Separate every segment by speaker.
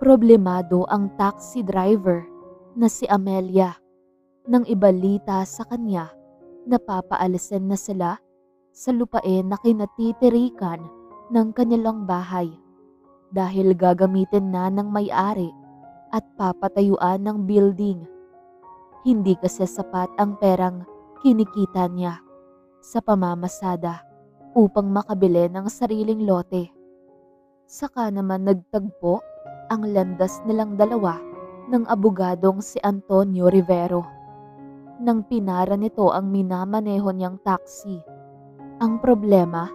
Speaker 1: Problemado ang taxi driver na si Amelia nang ibalita sa kanya na papaalisin na sila sa lupain na kinatitirikan ng kanilang bahay dahil gagamitin na ng may-ari at papatayuan ng building. Hindi kasi sapat ang perang kinikita niya sa pamamasada upang makabili ng sariling lote. Saka naman nagtagpo ang landas nilang dalawa ng abogadong si Antonio Rivero nang pinara nito ang minamaneho niyang taxi. Ang problema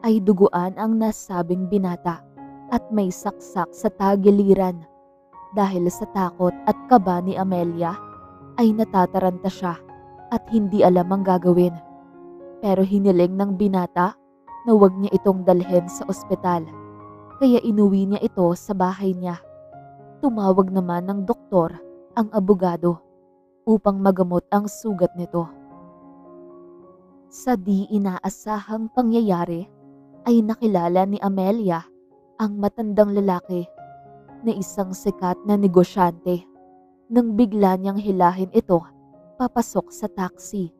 Speaker 1: ay duguan ang nasabing binata at may saksak sa tagiliran. Dahil sa takot at kaba ni Amelia ay natataranta siya at hindi alam ang gagawin. Pero hiniling ng binata na huwag niya itong dalhin sa ospital. Kaya inuwi niya ito sa bahay niya. Tumawag naman ng doktor ang abogado upang magamot ang sugat nito. Sa di inaasahang pangyayari ay nakilala ni Amelia ang matandang lalaki na isang sikat na negosyante nang bigla niyang hilahin ito papasok sa taxi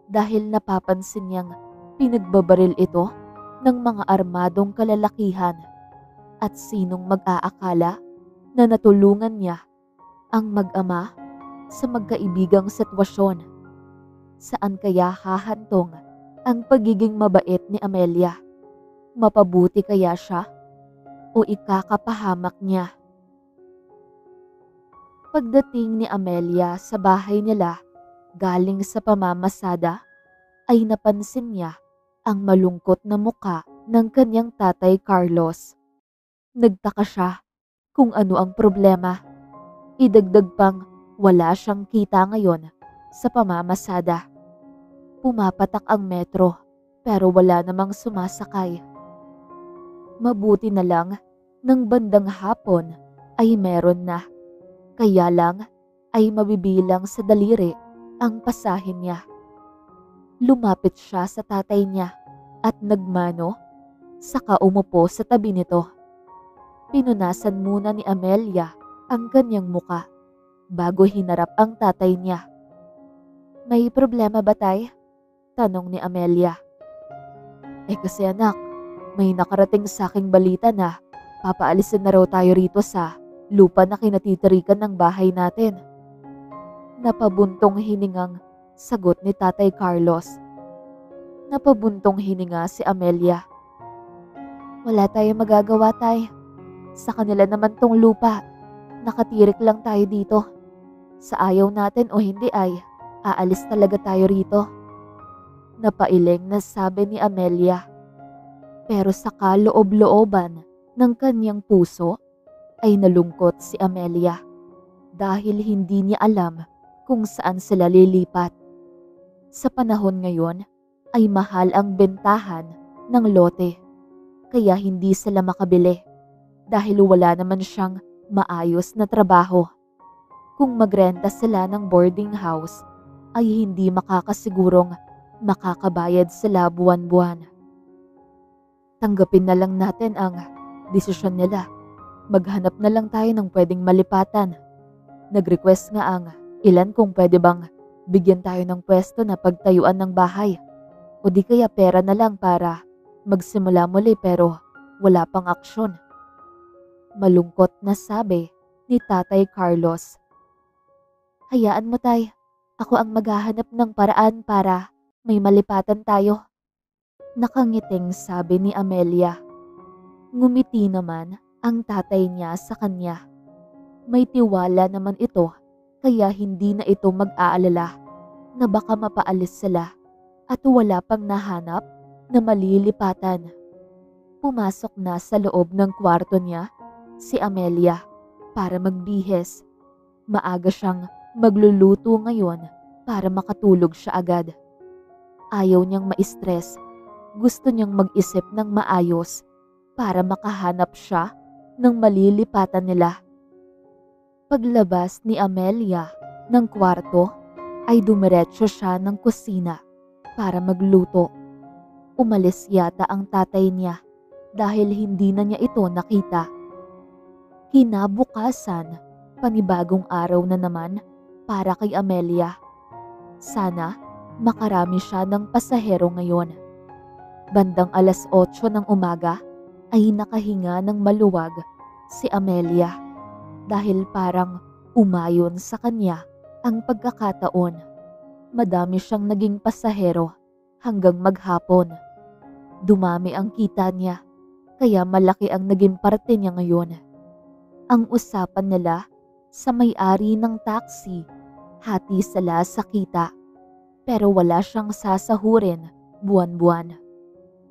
Speaker 1: dahil napapansin niyang pinagbabaril ito ng mga armadong kalalakihan. At sinong mag-aakala na natulungan niya ang mag-ama sa magkaibigang sitwasyon? Saan kaya hahantong ang pagiging mabait ni Amelia? Mapabuti kaya siya o ikakapahamak niya? Pagdating ni Amelia sa bahay nila galing sa pamamasada ay napansin niya ang malungkot na muka ng kanyang tatay Carlos. Nagtaka siya kung ano ang problema. Idagdag pang wala siyang kita ngayon sa pamamasada. Pumapatak ang metro pero wala namang sumasakay. Mabuti na lang ng bandang hapon ay meron na. Kaya lang ay mabibilang sa daliri ang pasahin niya. Lumapit siya sa tatay niya at nagmano, saka umupo sa tabi nito. Pinunasan muna ni Amelia ang kanyang muka bago hinarap ang tatay niya. May problema ba, tay? Tanong ni Amelia. Kasi anak, may nakarating sa aking balita na papaalisin na raw tayo rito sa lupa na kinatitirikan ng bahay natin. Napabuntong hiningang sagot ni Tatay Carlos. Napabuntong hininga si Amelia. Wala tayong magagawa, tay. Sa kanila naman tong lupa. Nakatirik lang tayo dito. Sa ayaw natin o hindi ay aalis talaga tayo rito. Napailing na sabi ni Amelia. Pero sa kaloob-looban ng kanyang puso ay nalungkot si Amelia dahil hindi niya alam kung saan sila lilipat. Sa panahon ngayon ay mahal ang bentahan ng lote kaya hindi sila makabili dahil wala naman siyang maayos na trabaho. Kung magrenta sila ng boarding house ay hindi makakasigurong makakabayad sila buwan-buwan. Tanggapin na lang natin ang desisyon nila. Maghanap na lang tayo ng pwedeng malipatan. Nag-request nga ang ilan kung pwede bang bigyan tayo ng pwesto na pagtayuan ng bahay. O di kaya pera na lang para magsimula muli pero wala pang aksyon. Malungkot na sabi ni Tatay Carlos. Hayaan mo, tay. Ako ang maghahanap ng paraan para may malipatan tayo. Nakangiting sabi ni Amelia. Ngumiti naman ang tatay niya sa kanya. May tiwala naman ito kaya hindi na ito mag-aalala na baka mapaalis sila at wala pang nahanap na malilipatan. Pumasok na sa loob ng kwarto niya si Amelia para magbihis. Maaga siyang magluluto ngayon para makatulog siya agad. Ayaw niyang ma-stress. Gusto niyang mag-isip ng maayos para makahanap siya ng malilipatan nila. Paglabas ni Amelia ng kwarto ay dumiretso siya ng kusina para magluto. Umalis yata ang tatay niya dahil hindi na niya ito nakita. Kinabukasan, panibagong araw na naman para kay Amelia. Sana makarami siya ng pasahero ngayon. Bandang 8:00 ng umaga ay nakahinga ng maluwag si Amelia dahil parang umayon sa kanya ang pagkakataon. Madami siyang naging pasahero hanggang maghapon. Dumami ang kita niya kaya malaki ang naging parte niya ngayon. Ang usapan nila sa may-ari ng taxi, hati sila sa kita pero wala siyang sasahurin buwan-buwan.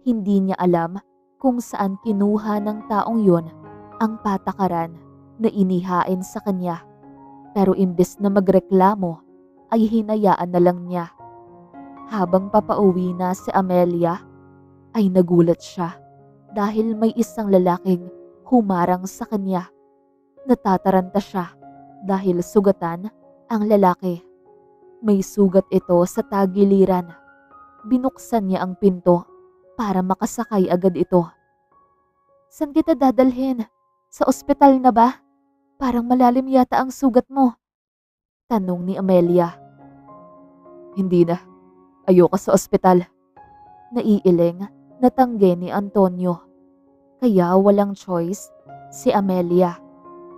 Speaker 1: Hindi niya alam kung saan kinuha ng taong yon ang patakaran na inihain sa kanya. Pero imbes na magreklamo ay hinayaan na lang niya. Habang papauwi na si Amelia ay nagulat siya dahil may isang lalaking humarang sa kanya. Natataranta siya dahil sugatan ang lalaki. May sugat ito sa tagiliran. Binuksan niya ang pinto para makasakay agad ito. "Saan kita dadalhin? Sa ospital na ba? Parang malalim yata ang sugat mo," tanong ni Amelia. "Hindi na. Ayoko sa ospital." Naiiling na tanggi ni Antonio. Kaya walang choice si Amelia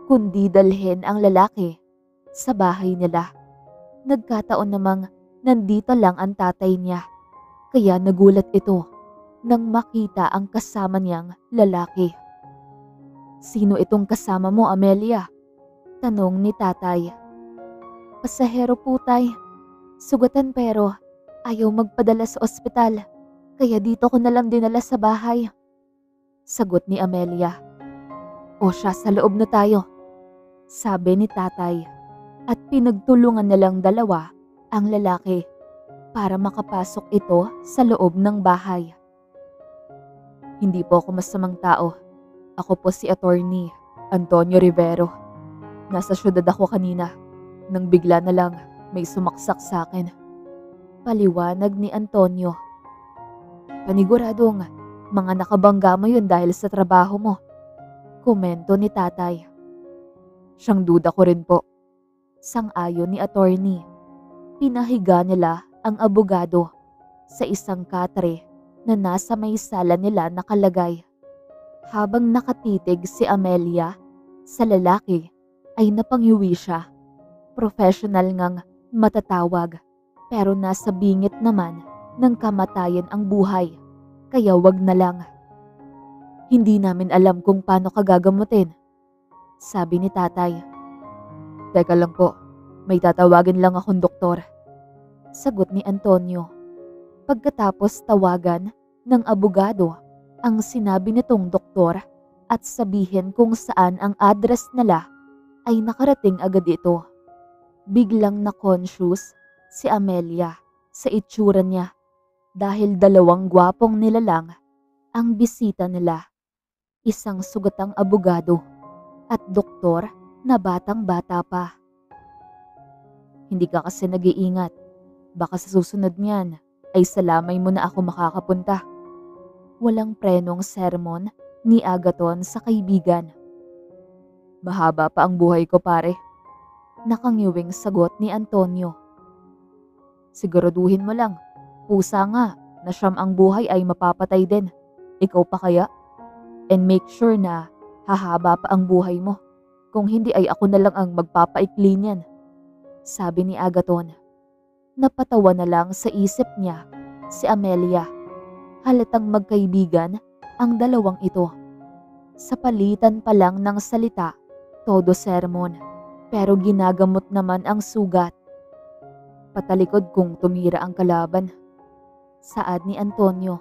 Speaker 1: kundi dalhin ang lalaki sa bahay nila. Nagkataon namang nandito lang ang tatay niya. Kaya nagulat ito nang makita ang kasama niyang lalaki. "Sino itong kasama mo, Amelia?" tanong ni tatay. "Pasahero po, tay. Sugatan pero ayaw magpadala sa ospital. Kaya dito ko na lang dinala sa bahay," sagot ni Amelia. "O siya, sa loob na tayo," sabi ni tatay. At pinagtulungan na lang dalawa ang lalaki para makapasok ito sa loob ng bahay. "Hindi po ako masamang tao. Ako po si Attorney Antonio Rivero. Nasa syudad ako kanina nang bigla na lang may sumaksak sa akin," paliwanag ni Antonio. "Paniguradong mga nakabangga mo yun dahil sa trabaho mo," komento ni tatay. "Siyang duda ko rin po," sang-ayon ni attorney. Pinahiga nila ang abogado sa isang katre na nasa may sala nila nakalagay. Habang nakatitig si Amelia sa lalaki ay napangiwi siya. Professional ngang matatawag pero nasa bingit naman ng kamatayan ang buhay. Kaya wag na lang. "Hindi namin alam kung paano ka gagamutin," sabi ni tatay. "Teka lang po, may tatawagin lang akong doktor," sagot ni Antonio. Pagkatapos tawagan ng abogado ang sinabi nitong doktor at sabihin kung saan ang address nila ay nakarating agad ito. Biglang na-conscious si Amelia sa itsura niya dahil dalawang gwapong nilalang ang bisita nila. Isang sugatang abogado at doktor na batang-bata pa. "Hindi ka kasi nag-iingat. Baka sa susunod niyan ay sa lamay mo na ako makakapunta." Walang prenong sermon ni Agaton sa kaibigan. "Mahaba pa ang buhay ko, pare," nakangiwing sagot ni Antonio. "Siguraduhin mo lang. Pusa nga na siyam ang buhay ay mapapatay din. Ikaw pa kaya? And make sure na hahaba pa ang buhay mo. Kung hindi ay ako na lang ang magpapaikli niyan," sabi ni Agaton. Napatawa na lang sa isip niya si Amelia. Halatang magkaibigan ang dalawang ito. Sa palitan pa lang ng salita, todo sermon. Pero ginagamot naman ang sugat. "Patalikod kung tumira ang kalaban," saad ni Antonio.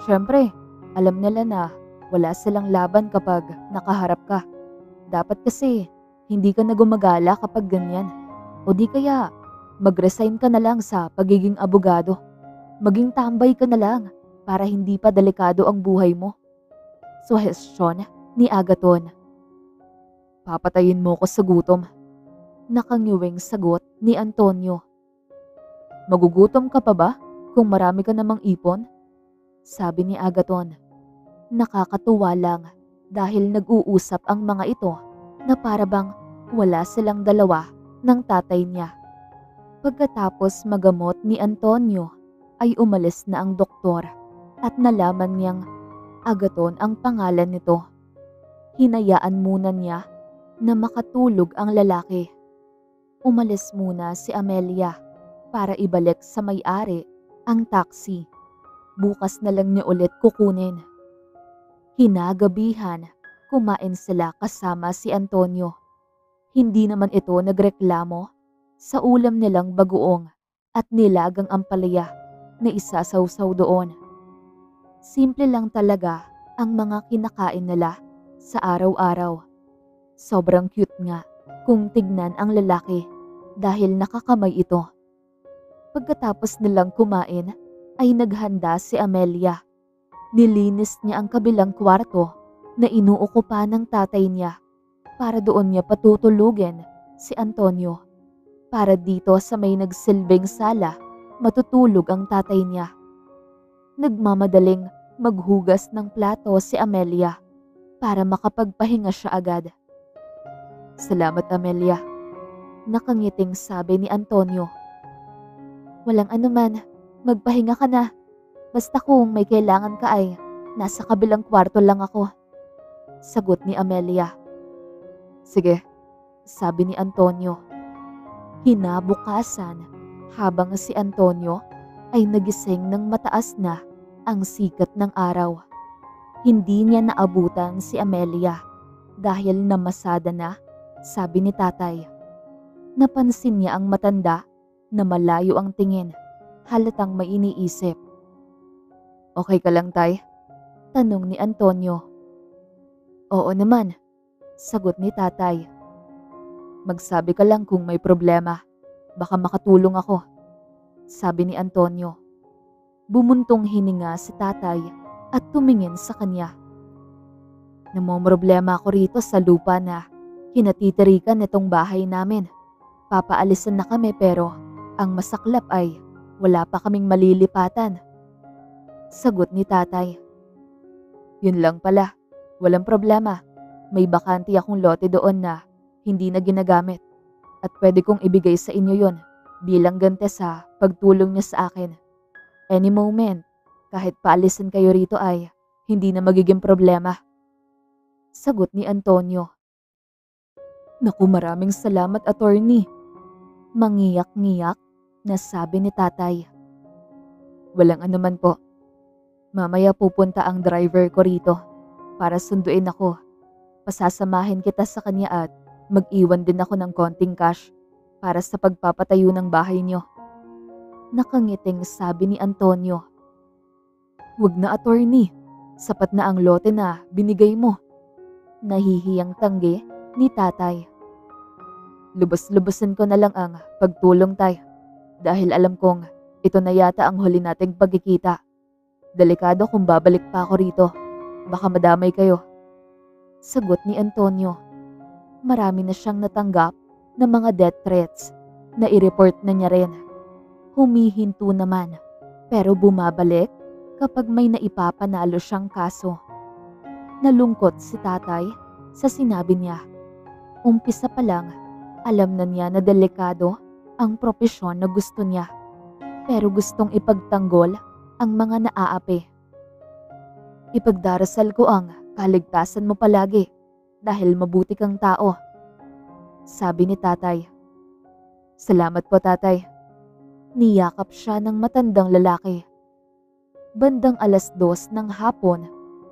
Speaker 1: "Siyempre, alam nila na wala silang laban kapag nakaharap ka. Dapat kasi hindi ka na gumagala kapag ganyan. O di kaya mag-resign ka na lang sa pagiging abogado. Maging tambay ka na lang para hindi pa delikado ang buhay mo," suhestyon ni Agaton. "Papatayin mo ko sa gutom," nakangiwing sagot ni Antonio. "Magugutom ka pa ba kung marami ka namang ipon?" sabi ni Agaton. Nakakatuwa lang dahil nag-uusap ang mga ito na para bang wala silang dalawa ng tatay niya. Pagkatapos magamot ni Antonio ay umalis na ang doktor at nalaman niyang Agaton ang pangalan nito. Hinayaan muna niya na makatulog ang lalaki. Umalis muna si Amelia para ibalik sa may-ari ang taxi. Bukas na lang niya ulit kukunin. Kinagabihan, kumain sila kasama si Antonio. Hindi naman ito nagreklamo sa ulam nilang bagoong at nilagang ampalaya na isasawsaw doon. Simple lang talaga ang mga kinakain nila sa araw-araw. Sobrang cute nga kung tignan ang lalaki dahil nakakamay ito. Pagkatapos nilang kumain ay naghanda si Amelia. Nilinis niya ang kabilang kwarto na inuukupa ng tatay niya para doon niya patutulugin si Antonio. Para dito sa may nagsilbing sala, matutulog ang tatay niya. Nagmamadaling maghugas ng plato si Amelia para makapagpahinga siya agad. Salamat Amelia, nakangiting sabi ni Antonio. Walang anuman, magpahinga ka na. Basta kung may kailangan ka ay nasa kabilang kwarto lang ako. Sagot ni Amelia. Sige, sabi ni Antonio. Hinabukasan habang si Antonio ay nagising ng mataas na ang sikat ng araw. Hindi niya naabutan si Amelia dahil namasada na, sabi ni tatay. Napansin niya ang matanda na malayo ang tingin, halatang may iniisip. Okay ka lang tay? Tanong ni Antonio. Oo naman, sagot ni tatay. Magsabi ka lang kung may problema, baka makatulong ako, sabi ni Antonio. Bumuntong hininga si tatay at tumingin sa kanya. Namomroblema ako rito sa lupa na kinatitirikan nitong bahay namin. Papaalisan na kami pero ang masaklap ay wala pa kaming malilipatan. Sagot ni tatay. Yun lang pala, walang problema. May bakante akong lote doon na hindi na ginagamit at pwede kong ibigay sa inyo yon bilang gante sa pagtulong niyo sa akin. Any moment, kahit paalisin kayo rito ay hindi na magiging problema. Sagot ni Antonio. Naku, maraming salamat attorney. Mangiyak-ngiyak na sabi ni tatay. Walang anuman po. Mamaya pupunta ang driver ko rito para sunduin ako. Pasasamahin kita sa kanya at mag-iwan din ako ng konting cash para sa pagpapatayo ng bahay niyo. Nakangiting sabi ni Antonio. Wag na attorney, sapat na ang lote na binigay mo. Nahihiyang tanggi ni tatay. Lubos-lubosin ko na lang ang pagtulong tay dahil alam kong ito na yata ang huli nating pagkikita. Delikado kung babalik pa ako rito, baka madamay kayo. Sagot ni Antonio. Marami na siyang natanggap na mga death threats na i-report na niya rin. Humihinto naman pero bumabalik kapag may naipapanalo siyang kaso. Nalungkot si tatay sa sinabi niya. Umpisa pa lang, alam na niya na delikado ang propesyon na gusto niya pero gustong ipagtanggol ang mga naaapi. Ipagdarasal ko ang kaligtasan mo palagi dahil mabuti kang tao, sabi ni tatay. Salamat po tatay. Niyakap siya ng matandang lalaki. Bandang 2:00 ng hapon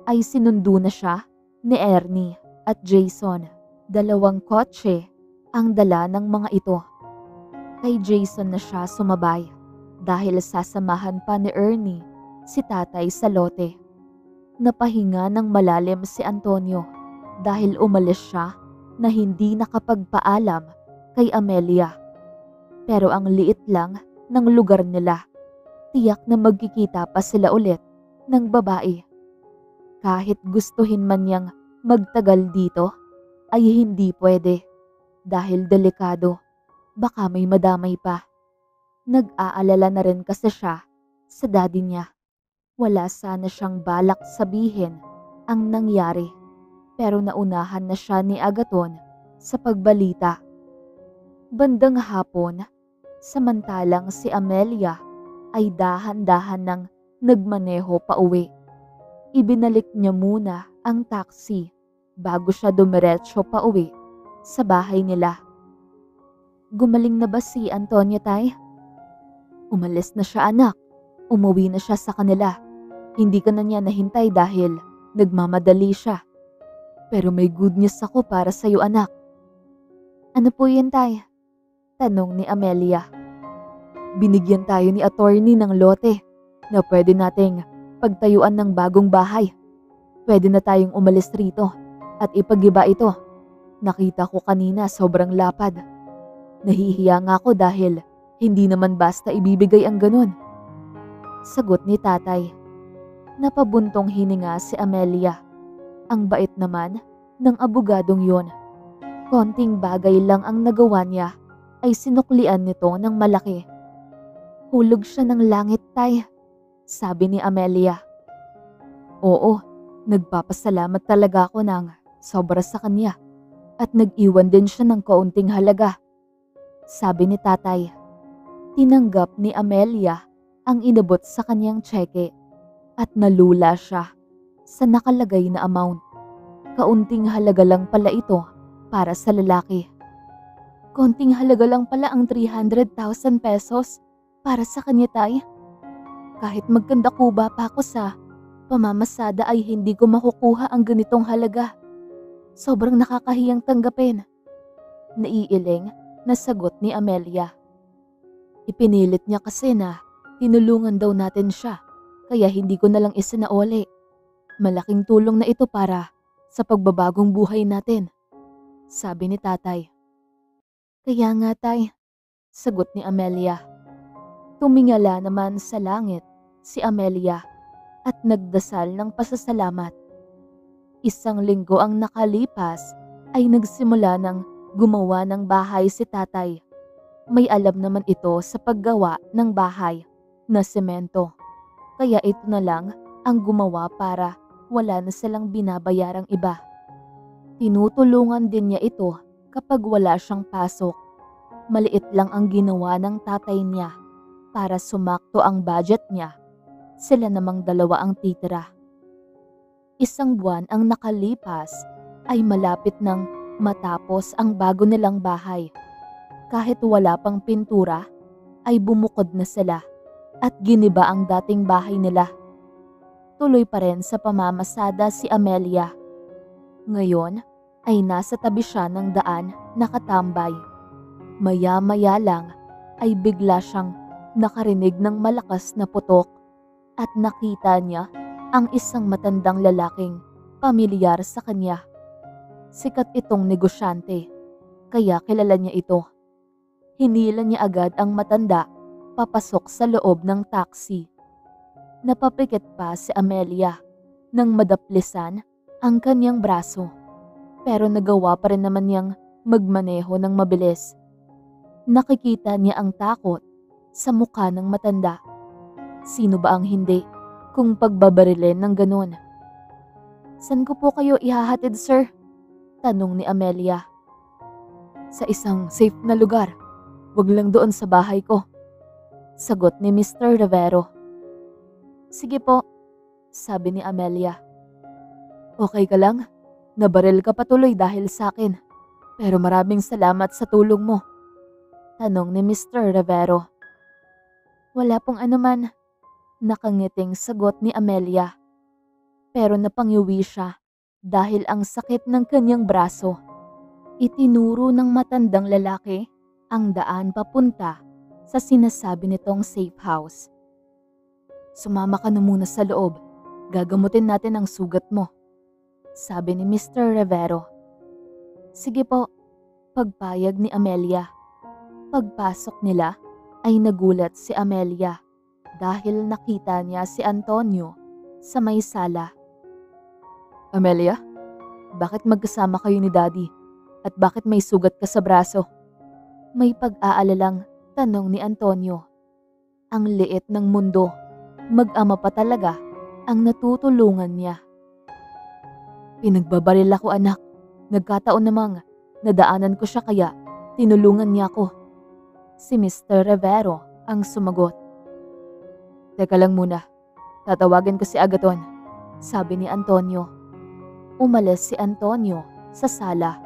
Speaker 1: ay sinundo na siya ni Ernie at Jason. 2 kotse ang dala ng mga ito. Kay Jason na siya sumabay dahil sasamahan pa ni Ernie si tatay sa lote. Napahinga ng malalim si Antonio dahil umalis siya na hindi nakapagpaalam kay Amelia. Pero ang liit lang ng lugar nila. Tiyak na magkikita pa sila ulit ng babae. Kahit gustuhin man niyang magtagal dito, ay hindi pwede dahil delikado. Baka may madamay pa. Nag-aalala na rin kasi siya sa daddy niya. Wala sana siyang balak sabihin ang nangyari. pero naunahan na siya ni Agaton sa pagbalita. Bandang hapon, samantalang si Amelia ay dahan-dahan nang nagmaneho pauwi. Ibinalik niya muna ang taxi bago siya dumiretso pauwi sa bahay nila. Gumaling na ba si Antonio, tay? Umalis na siya, anak. Umuwi na siya sa kanila. Hindi ka na niya nahintay dahil nagmamadali siya. Pero may good news ako para sa'yo, anak. Ano po yun, tay? Tanong ni Amelia. Binigyan tayo ni attorney ng lote na pwede nating pagtayuan ng bagong bahay. Pwede na tayong umalis rito at ipag-iba ito. Nakita ko kanina sobrang lapad. Nahihiya nga ako dahil hindi naman basta ibibigay ang ganun. Sagot ni tatay. Napabuntong hininga si Amelia. Ang bait naman ng abogadong yon. Konting bagay lang ang nagawa niya ay sinuklian nito ng malaki. Hulog siya ng langit, tay, sabi ni Amelia. Oo, nagpapasalamat talaga ako ng sobra sa kanya at nag-iwan din siya ng kaunting halaga, sabi ni tatay. Tinanggap ni Amelia ang inabot sa kanyang tseke at nalula siya sa nakalagay na amount. Kaunting halaga lang pala ito para sa lalaki. Konting halaga lang pala ang 300,000 pesos para sa kanya, tay. Kahit magkanda kuba pa ako sa pamamasada ay hindi ko makukuha ang ganitong halaga. Sobrang nakakahiyang tanggapin. Naiiling na sagot ni Amelia. Ipinilit niya kasi na tinulungan daw natin siya, kaya hindi ko na lang isinaoli. Malaking tulong na ito para sa pagbabagong buhay natin, sabi ni tatay. Kaya nga, tay, sagot ni Amelia. Tumingala naman sa langit si Amelia at nagdasal ng pasasalamat. Isang linggo ang nakalipas ay nagsimula ng gumawa ng bahay si tatay. May alam naman ito sa paggawa ng bahay na semento. Kaya ito na lang ang gumawa para wala na silang binabayarang iba. Tinutulungan din niya ito kapag wala siyang pasok. Maliit lang ang ginawa ng tatay niya para sumakto ang budget niya. Sila namang dalawa ang titira. Isang buwan ang nakalipas ay malapit nang matapos ang bago nilang bahay. Kahit wala pang pintura, ay bumukod na sila at giniba ang dating bahay nila. Tuloy pa rin sa pamamasada si Amelia. Ngayon ay nasa tabi siya ng daan nakatambay. Maya-maya lang ay bigla siyang nakarinig ng malakas na putok at nakita niya ang isang matandang lalaking pamilyar sa kanya. Sikat itong negosyante, kaya kilala niya ito. Hinila niya agad ang matanda papasok sa loob ng taxi. Napapikit pa si Amelia nang madaplisan ang kanyang braso, pero nagawa pa rin naman niyang magmaneho ng mabilis. Nakikita niya ang takot sa mukha ng matanda. Sino ba ang hindi kung pagbabarilin ng ganun? San ko po kayo ihahatid, sir? Tanong ni Amelia. Sa isang safe na lugar. Wag lang doon sa bahay ko, sagot ni Mr. Rivero. Sige po, sabi ni Amelia. Okay ka lang? Nabaril ka patuloy dahil sa akin. Pero maraming salamat sa tulong mo, tanong ni Mr. Rivero. Wala pong anuman, nakangiting sagot ni Amelia. Pero napangiwi siya dahil ang sakit ng kanyang braso. Itinuro ng matandang lalaki ang daan papunta sa sinasabi nitong safe house. Sumama ka na muna sa loob. Gagamutin natin ang sugat mo, sabi ni Mr. Rivero. Sige po, pagpayag ni Amelia. Pagpasok nila ay nagulat si Amelia dahil nakita niya si Antonio sa may sala. Amelia, bakit magkasama kayo ni Daddy? At bakit may sugat ka sa braso? May pag-aalalang tanong ni Antonio. Ang liit ng mundo, mag-ama pa talaga ang natutulungan niya. Pinagbabaril ako anak. Nagkataon namang nadaanan ko siya kaya tinulungan niya ako. Si Mr. Rivero ang sumagot. Teka lang muna, tatawagin ko si Agaton, sabi ni Antonio. Umalis si Antonio sa sala.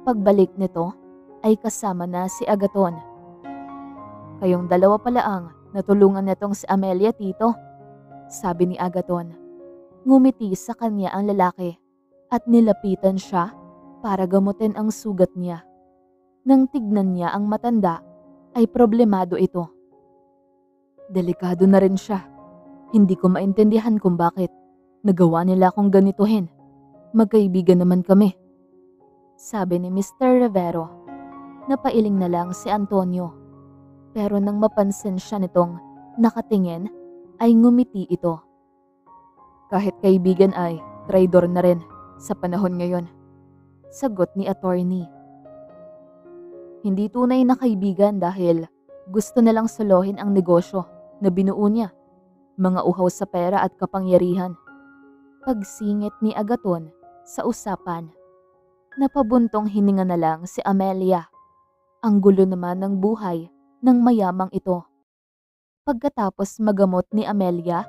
Speaker 1: Pagbalik nito ay kasama na si Agaton. Kayong dalawa pala ang natulungan nitong si Amelia, tito, sabi ni Agaton. Ngumiti sa kanya ang lalaki at nilapitan siya para gamutin ang sugat niya. Nang tignan niya ang matanda ay problemado ito. Delikado na rin siya. Hindi ko maintindihan kung bakit nagawa nila akong ganituhin. Magkaibigan naman kami, sabi ni Mr. Rivero. Napailing na lang si Antonio. Pero nang mapansin siya nitong nakatingin ay ngumiti ito. Kahit kaibigan ay traidor na rin sa panahon ngayon, sagot ni attorney. Hindi tunay na kaibigan dahil gusto nilang solohin ang negosyo na binuo niya, mga uhaw sa pera at kapangyarihan. Pagsingit ni Agaton sa usapan. Napabuntong hininga na lang si Amelia. Ang gulo naman ng buhay ng mayamang ito. Pagkatapos magamot ni Amelia,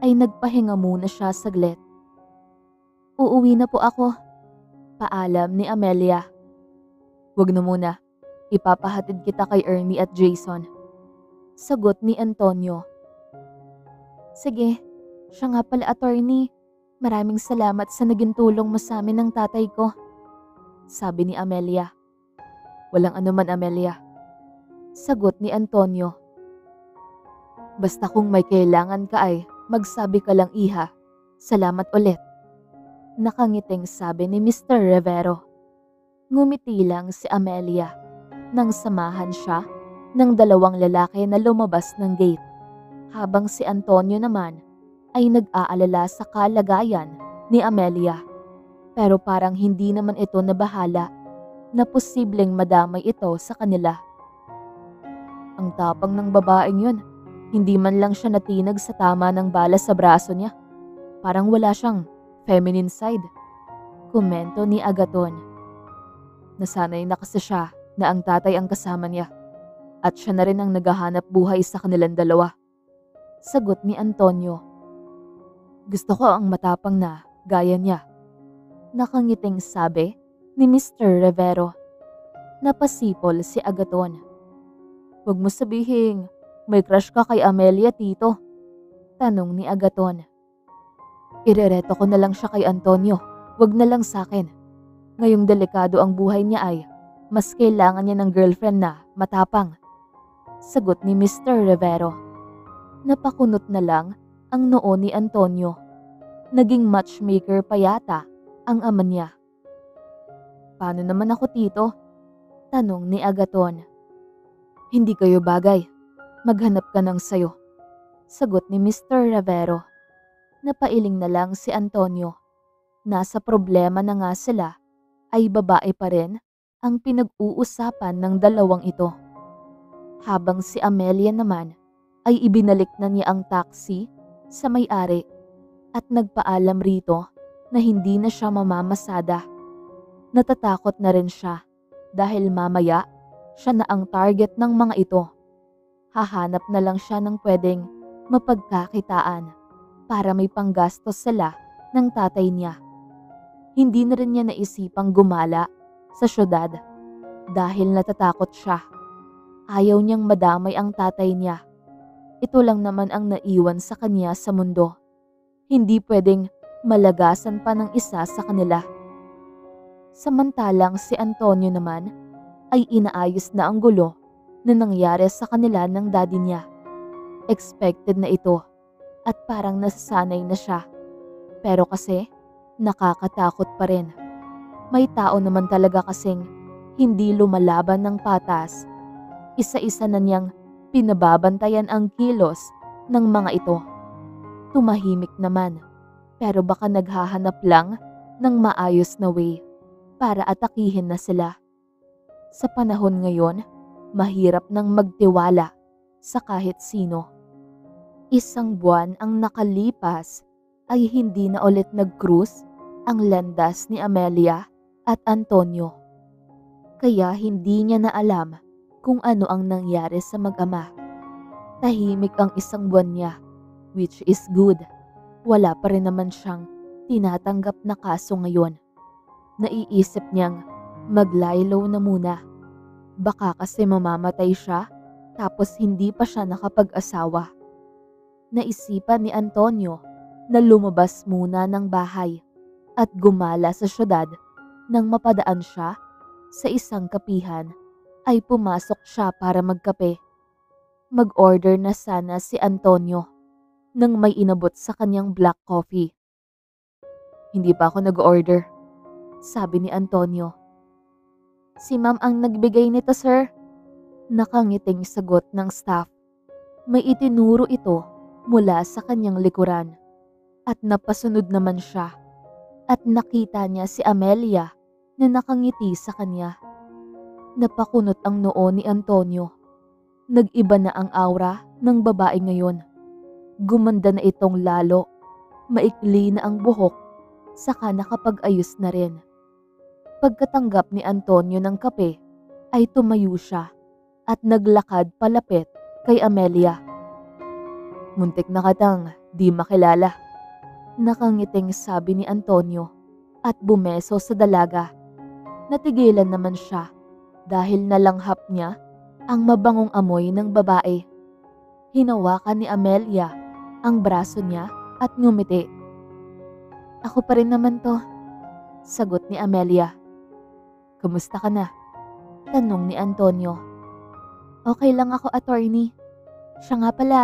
Speaker 1: ay nagpahinga muna siya saglit. Uuwi na po ako, paalam ni Amelia. Huwag na muna, ipapahatid kita kay Ernie at Jason, sagot ni Antonio. Sige, siya nga pala attorney. Maraming salamat sa naging tulong mo sa amin ng tatay ko, sabi ni Amelia. Walang anuman, Amelia, sagot ni Antonio. Basta kung may kailangan ka ay magsabi ka lang, iha. Salamat ulit, nakangiting sabi ni Mr. Rivero. Ngumiti lang si Amelia nang samahan siya ng dalawang lalaki na lumabas ng gate, habang si Antonio naman ay nag-aalala sa kalagayan ni Amelia. Pero parang hindi naman ito nabahala na posibleng madamay ito sa kanila. Ang tapang ng babaeng yun, hindi man lang siya natinag sa tama ng bala sa braso niya. Parang wala siyang feminine side, komento ni Agaton. Nasanay na kasi siya na ang tatay ang kasama niya at siya na rin ang naghahanap buhay sa kanilang dalawa, sagot ni Antonio. Gusto ko ang matapang na gaya niya, nakangiting sabi ni Mr. Rivero. Napasipol si Agaton. Huwag mo sabihing may crush ka kay Amelia, tito, tanong ni Agaton. Irereto ko na lang siya kay Antonio, wag na lang sa akin. Ngayong delikado ang buhay niya ay mas kailangan niya ng girlfriend na matapang, sagot ni Mr. Rivero. Napakunot na lang ang noo ni Antonio. Naging matchmaker pa yata ang ama niya. Paano naman ako, tito? Tanong ni Agaton. Hindi kayo bagay. Maghanap ka ng sayo, sagot ni Mr. Rivero. Napailing na lang si Antonio. Nasa problema na nga sila, ay babae pa rin ang pinag-uusapan ng dalawang ito. Habang si Amelia naman ay ibinalik na niya ang taxi sa may-ari at nagpaalam rito na hindi na siya mamamasada. Natatakot na rin siya dahil mamaya siya na ang target ng mga ito. Hahanap na lang siya ng pwedeng mapagkakitaan para may panggastos sila ng tatay niya. Hindi na rin niya naisipang gumala sa syudad dahil natatakot siya. Ayaw niyang madamay ang tatay niya. Ito lang naman ang naiwan sa kanya sa mundo. Hindi pwedeng malagasan pa ng isa sa kanila. Samantalang si Antonio naman ay inaayos na ang gulo na nangyari sa kanila ng daddy niya. Expected na ito at parang nasasanay na siya. Pero kasi nakakatakot pa rin. May tao naman talaga kasing hindi lumalaban ng patas. Isa-isa na niyang pinababantayan ang kilos ng mga ito. Tumahimik naman, pero baka naghahanap lang ng maayos na way para atakihin na sila. Sa panahon ngayon, mahirap nang magtiwala sa kahit sino. Isang buwan ang nakalipas ay hindi na ulit nag-cruise ang landas ni Amelia at Antonio. Kaya hindi niya na alam kung ano ang nangyari sa mag-ama. Tahimik ang isang buwan niya, which is good. Wala pa rin naman siyang tinatanggap na kaso ngayon. Naiisip niyang mag-lie low na muna. Baka kasi mamamatay siya tapos hindi pa siya nakapag-asawa. Naisipan ni Antonio na lumabas muna ng bahay at gumala sa syudad. Nang mapadaan siya sa isang kapihan ay pumasok siya para magkape. Mag-order na sana si Antonio nang may inabot sa kanyang black coffee. Hindi pa ako nag-order, sabi ni Antonio. Si ma'am ang nagbigay nito, sir. Nakangiting sagot ng staff. May itinuro ito mula sa kanyang likuran at napasunod naman siya at nakita niya si Amelia na nakangiti sa kanya. Napakunot ang noo ni Antonio. Nag-iba na ang aura ng babae ngayon. Gumanda na itong lalo. Maikli na ang buhok, saka nakapag-ayos na rin. Pagkatanggap ni Antonio ng kape, ay tumayo siya at naglakad palapit kay Amelia. Muntik na katang di makilala. Nakangiting sabi ni Antonio at bumeso sa dalaga. Natigilan naman siya dahil nalanghap niya ang mabangong amoy ng babae. Hinawakan ni Amelia ang braso niya at ngumiti. Ako pa rin naman to, sagot ni Amelia. Kamusta ka na? Tanong ni Antonio. Okay lang ako, attorney. Siya nga pala,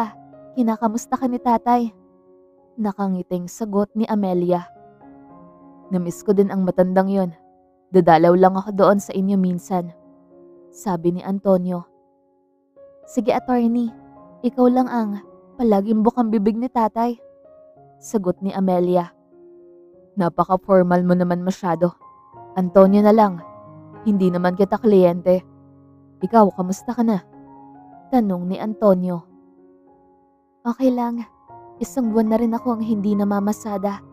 Speaker 1: kinakamusta ka ni tatay? Nakangiting sagot ni Amelia. Namiss ko din ang matandang yon. Dadalaw lang ako doon sa inyo minsan, sabi ni Antonio. Sige, attorney, ikaw lang ang palaging bukang bibig ni tatay, sagot ni Amelia. Napaka-formal mo naman masyado. Antonio na lang, hindi naman kita kliyente. Ikaw, kamusta ka na? Tanong ni Antonio. Okay lang, isang buwan na rin ako ang hindi namamasada.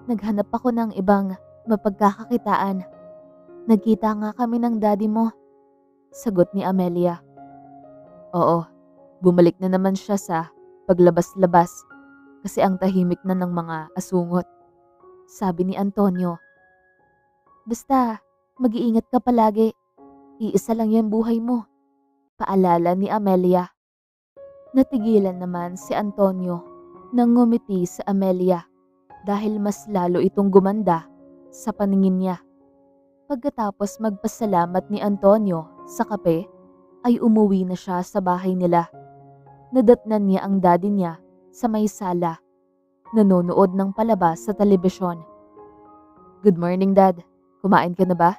Speaker 1: Naghanap ako ng ibang mapagkakakitaan. Nagkita nga kami ng daddy mo, sagot ni Amelia. Oo, bumalik na naman siya sa paglabas-labas kasi ang tahimik na ng mga asungot, sabi ni Antonio. Basta, mag-iingat ka palagi. Iisa lang yung buhay mo, paalala ni Amelia. Natigilan naman si Antonio nang ngumiti sa Amelia dahil mas lalo itong gumanda sa paningin niya. Pagkatapos magpasalamat ni Antonio sa kape, ay umuwi na siya sa bahay nila. Nadatnan niya ang daddy niya sa may sala, nanonood ng palabas sa telebisyon. Good morning, Dad. Kumain ka na ba?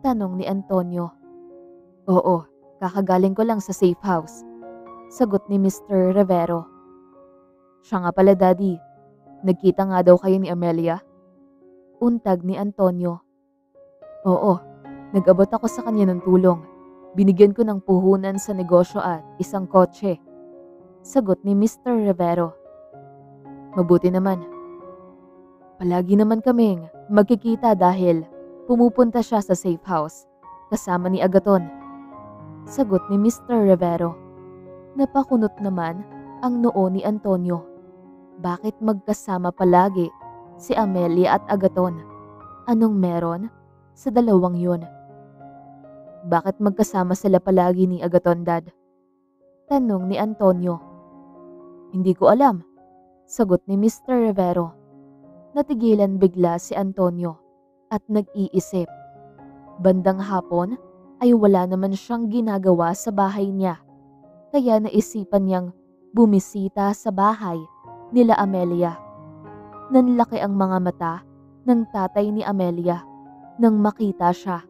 Speaker 1: Tanong ni Antonio. Oo, kakagaling ko lang sa safe house, sagot ni Mr. Rivero. Siya nga pala, Daddy. Nagkita nga daw kayo ni Amelia? Untag ni Antonio. Oo, nag-abot ako sa kanya ng tulong. Binigyan ko ng puhunan sa negosyo at isang kotse, sagot ni Mr. Rivero. Mabuti naman. Palagi naman kaming magkikita dahil pumupunta siya sa safe house kasama ni Agaton, sagot ni Mr. Rivero. Napakunot naman ang noo ni Antonio. Bakit magkasama palagi si Amelia at Agaton? Anong meron sa dalawang yun? Bakit magkasama sila palagi ni Agaton, Dad? Tanong ni Antonio. Hindi ko alam, sagot ni Mr. Rivero. Natigilan bigla si Antonio at nag-iisip. Bandang hapon ay wala naman siyang ginagawa sa bahay niya, kaya naisipan niyang bumisita sa bahay nila Amelia. Nanlaki ang mga mata ng tatay ni Amelia nang makita siya,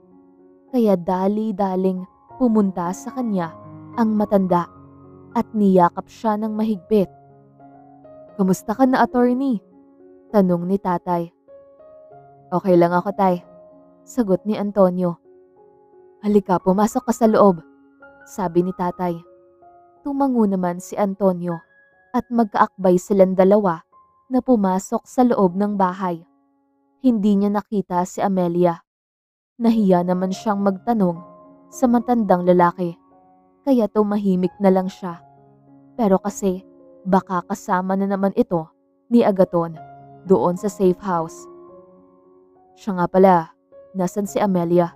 Speaker 1: kaya dali-daling pumunta sa kanya ang matanda at niyakap siya ng mahigpit. Kamusta ka na, attorney? Tanong ni tatay. Okay lang ako, tay, sagot ni Antonio. Halika, pumasok ka sa loob, sabi ni tatay. Tumango naman si Antonio at magkaakbay silang dalawa na pumasok sa loob ng bahay. Hindi niya nakita si Amelia. Nahiya naman siyang magtanong sa matandang lalaki, kaya tumahimik na lang siya. Pero kasi baka kasama na naman ito ni Agaton doon sa safe house. Siya nga pala, nasan si Amelia?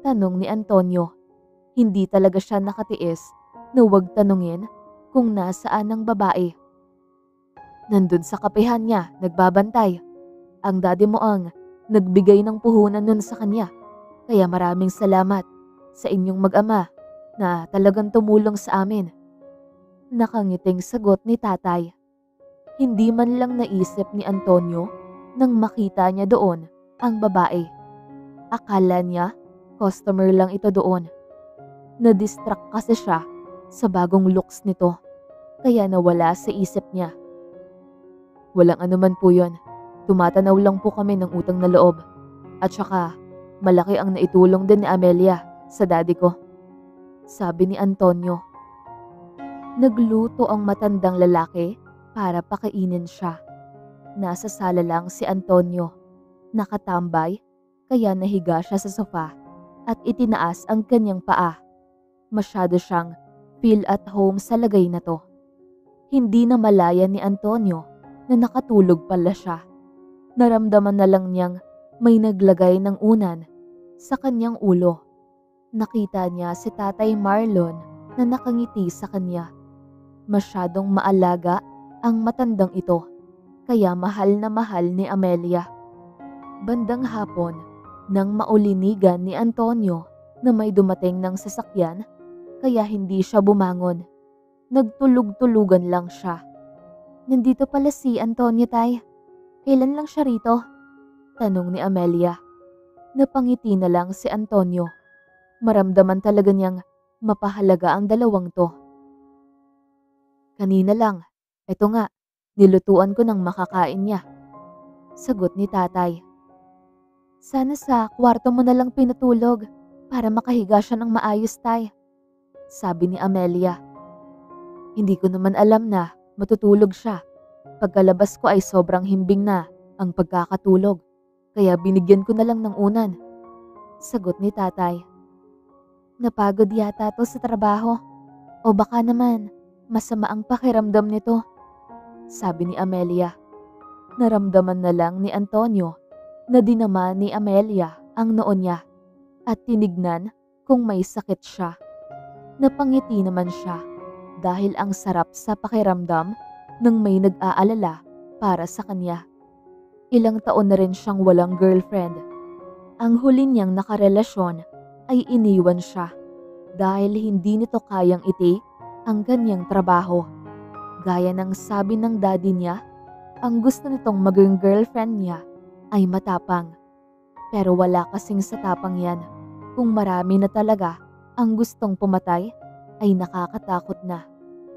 Speaker 1: Tanong ni Antonio. Hindi talaga siya nakatiis na huwag tanungin kung nasaan ang babae. Nandun sa kapihan niya, nagbabantay. Ang daddy mo ang nagbigay ng puhunan nun sa kanya. Kaya maraming salamat sa inyong mag-ama na talagang tumulong sa amin. Nakangiting sagot ni tatay. Hindi man lang naisip ni Antonio nang makita niya doon ang babae. Akala niya customer lang ito doon. Na-distract kasi siya sa bagong looks nito, kaya nawala sa isip niya. Walang anuman po yun. Tumatanaw lang po kami ng utang na loob. At saka, malaki ang naitulong din ni Amelia sa daddy ko. Sabi ni Antonio. Nagluto ang matandang lalaki para pakainin siya. Nasa sala lang si Antonio. Nakatambay, kaya nahiga siya sa sofa at itinaas ang kanyang paa. Masyado siyang feel at home sa lagay na to. Hindi na malaya ni Antonio na nakatulog pala siya. Naramdaman na lang niyang may naglagay ng unan sa kanyang ulo. Nakita niya si Tatay Marlon na nakangiti sa kanya. Masyadong maalaga ang matandang ito, kaya mahal na mahal ni Amelia. Bandang hapon, nang maulinigan ni Antonio na may dumating ng sasakyan, kaya hindi siya bumangon. Nagtulog-tulugan lang siya. Nandito pala si Antonio, tay. Kailan lang siya rito? Tanong ni Amelia. Napangiti na lang si Antonio. Maramdaman talaga niyang mapahalaga ang dalawang to. Kanina lang. Eto nga, nilutuan ko ng makakain niya. Sagot ni tatay. Sana sa kwarto mo na lang pinatulog para makahiga siya ng maayos, tay. Sabi ni Amelia. Hindi ko naman alam na matutulog siya. Pagkalabas ko ay sobrang himbing na ang pagkakatulog, kaya binigyan ko na lang ng unan. Sagot ni tatay. Napagod yata to sa trabaho. O baka naman, masama ang pakiramdam nito. Sabi ni Amelia. Naramdaman na lang ni Antonio na dinama ni Amelia ang noo niya at tinignan kung may sakit siya. Napangiti naman siya dahil ang sarap sa pakiramdam nang may nag-aalala para sa kanya. Ilang taon na rin siyang walang girlfriend. Ang huli niyang nakarelasyon ay iniwan siya dahil hindi nito kayang itik ang kanyang trabaho. Gaya ng sabi ng daddy niya, ang gusto nitong maging girlfriend niya ay matapang. Pero wala kasing sa tapang yan. Kung marami na talaga ang gustong pumatay, ay nakakatakot na.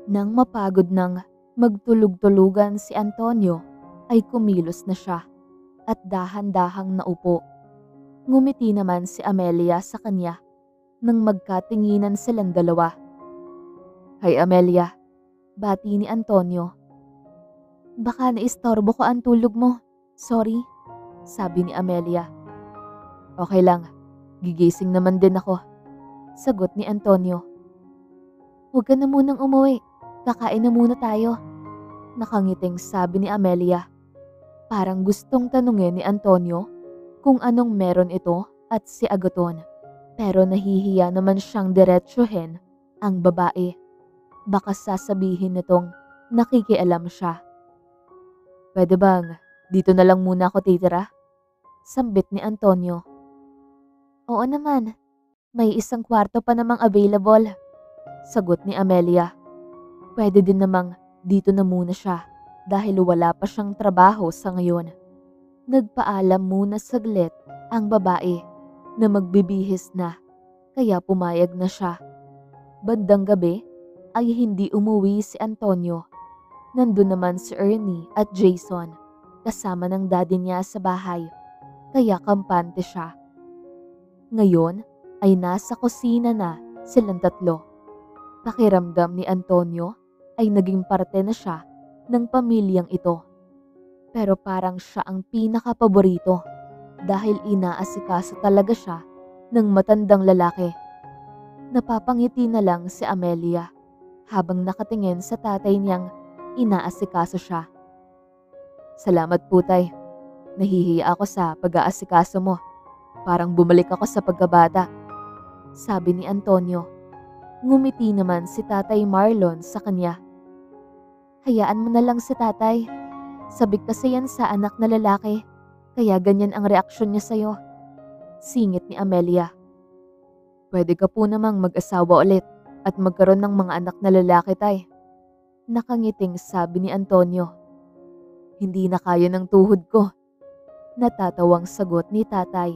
Speaker 1: Nang mapagod ng magtulog-tulugan si Antonio, ay kumilos na siya at dahan-dahang naupo. Ngumiti naman si Amelia sa kanya nang magkatinginan silang dalawa. Hi Amelia, bati ni Antonio. Baka naistorbo ko ang tulog mo. Sorry, sabi ni Amelia. Okay lang, gigising naman din ako. Sagot ni Antonio. Huwag ka na munang umuwi. Kakain na muna tayo. Nakangiting sabi ni Amelia. Parang gustong tanungin ni Antonio kung anong meron ito at si Agaton. Pero nahihiya naman siyang diretsuhin ang babae. Baka sasabihin nitong nakikialam siya. Pwede bang dito na lang muna ako titira? Sambit ni Antonio. Oo naman. May isang kwarto pa namang available. Sagot ni Amelia. Pwede din namang dito na muna siya dahil wala pa siyang trabaho sa ngayon. Nagpaalam muna saglit ang babae na magbibihis na, kaya pumayag na siya. Bandang gabi ay hindi umuwi si Antonio. Nandun naman si Ernie at Jason kasama ng daddy niya sa bahay, kaya kampante siya. Ngayon ay nasa kusina na silang tatlo. Pakiramdam ni Antonio ay naging parte na siya ng pamilyang ito. Pero parang siya ang pinakapaborito dahil inaasikaso talaga siya ng matandang lalaki. Napapangiti na lang si Amelia habang nakatingin sa tatay niyang inaasikaso siya. Salamat po tay. Nahihiya ako sa pag-aasikaso mo. Parang bumalik ako sa pagkabata. Sabi ni Antonio. Ngumiti naman si Tatay Marlon sa kanya. Hayaan mo na lang si tatay. Sabik kasi yan sa anak na lalaki. Kaya ganyan ang reaksyon niya sa'yo. Singit ni Amelia. Pwede ka po namang mag-asawa ulit at magkaroon ng mga anak na lalaki tay. Nakangiting sabi ni Antonio. Hindi na kaya ng tuhod ko. Natatawang sagot ni tatay.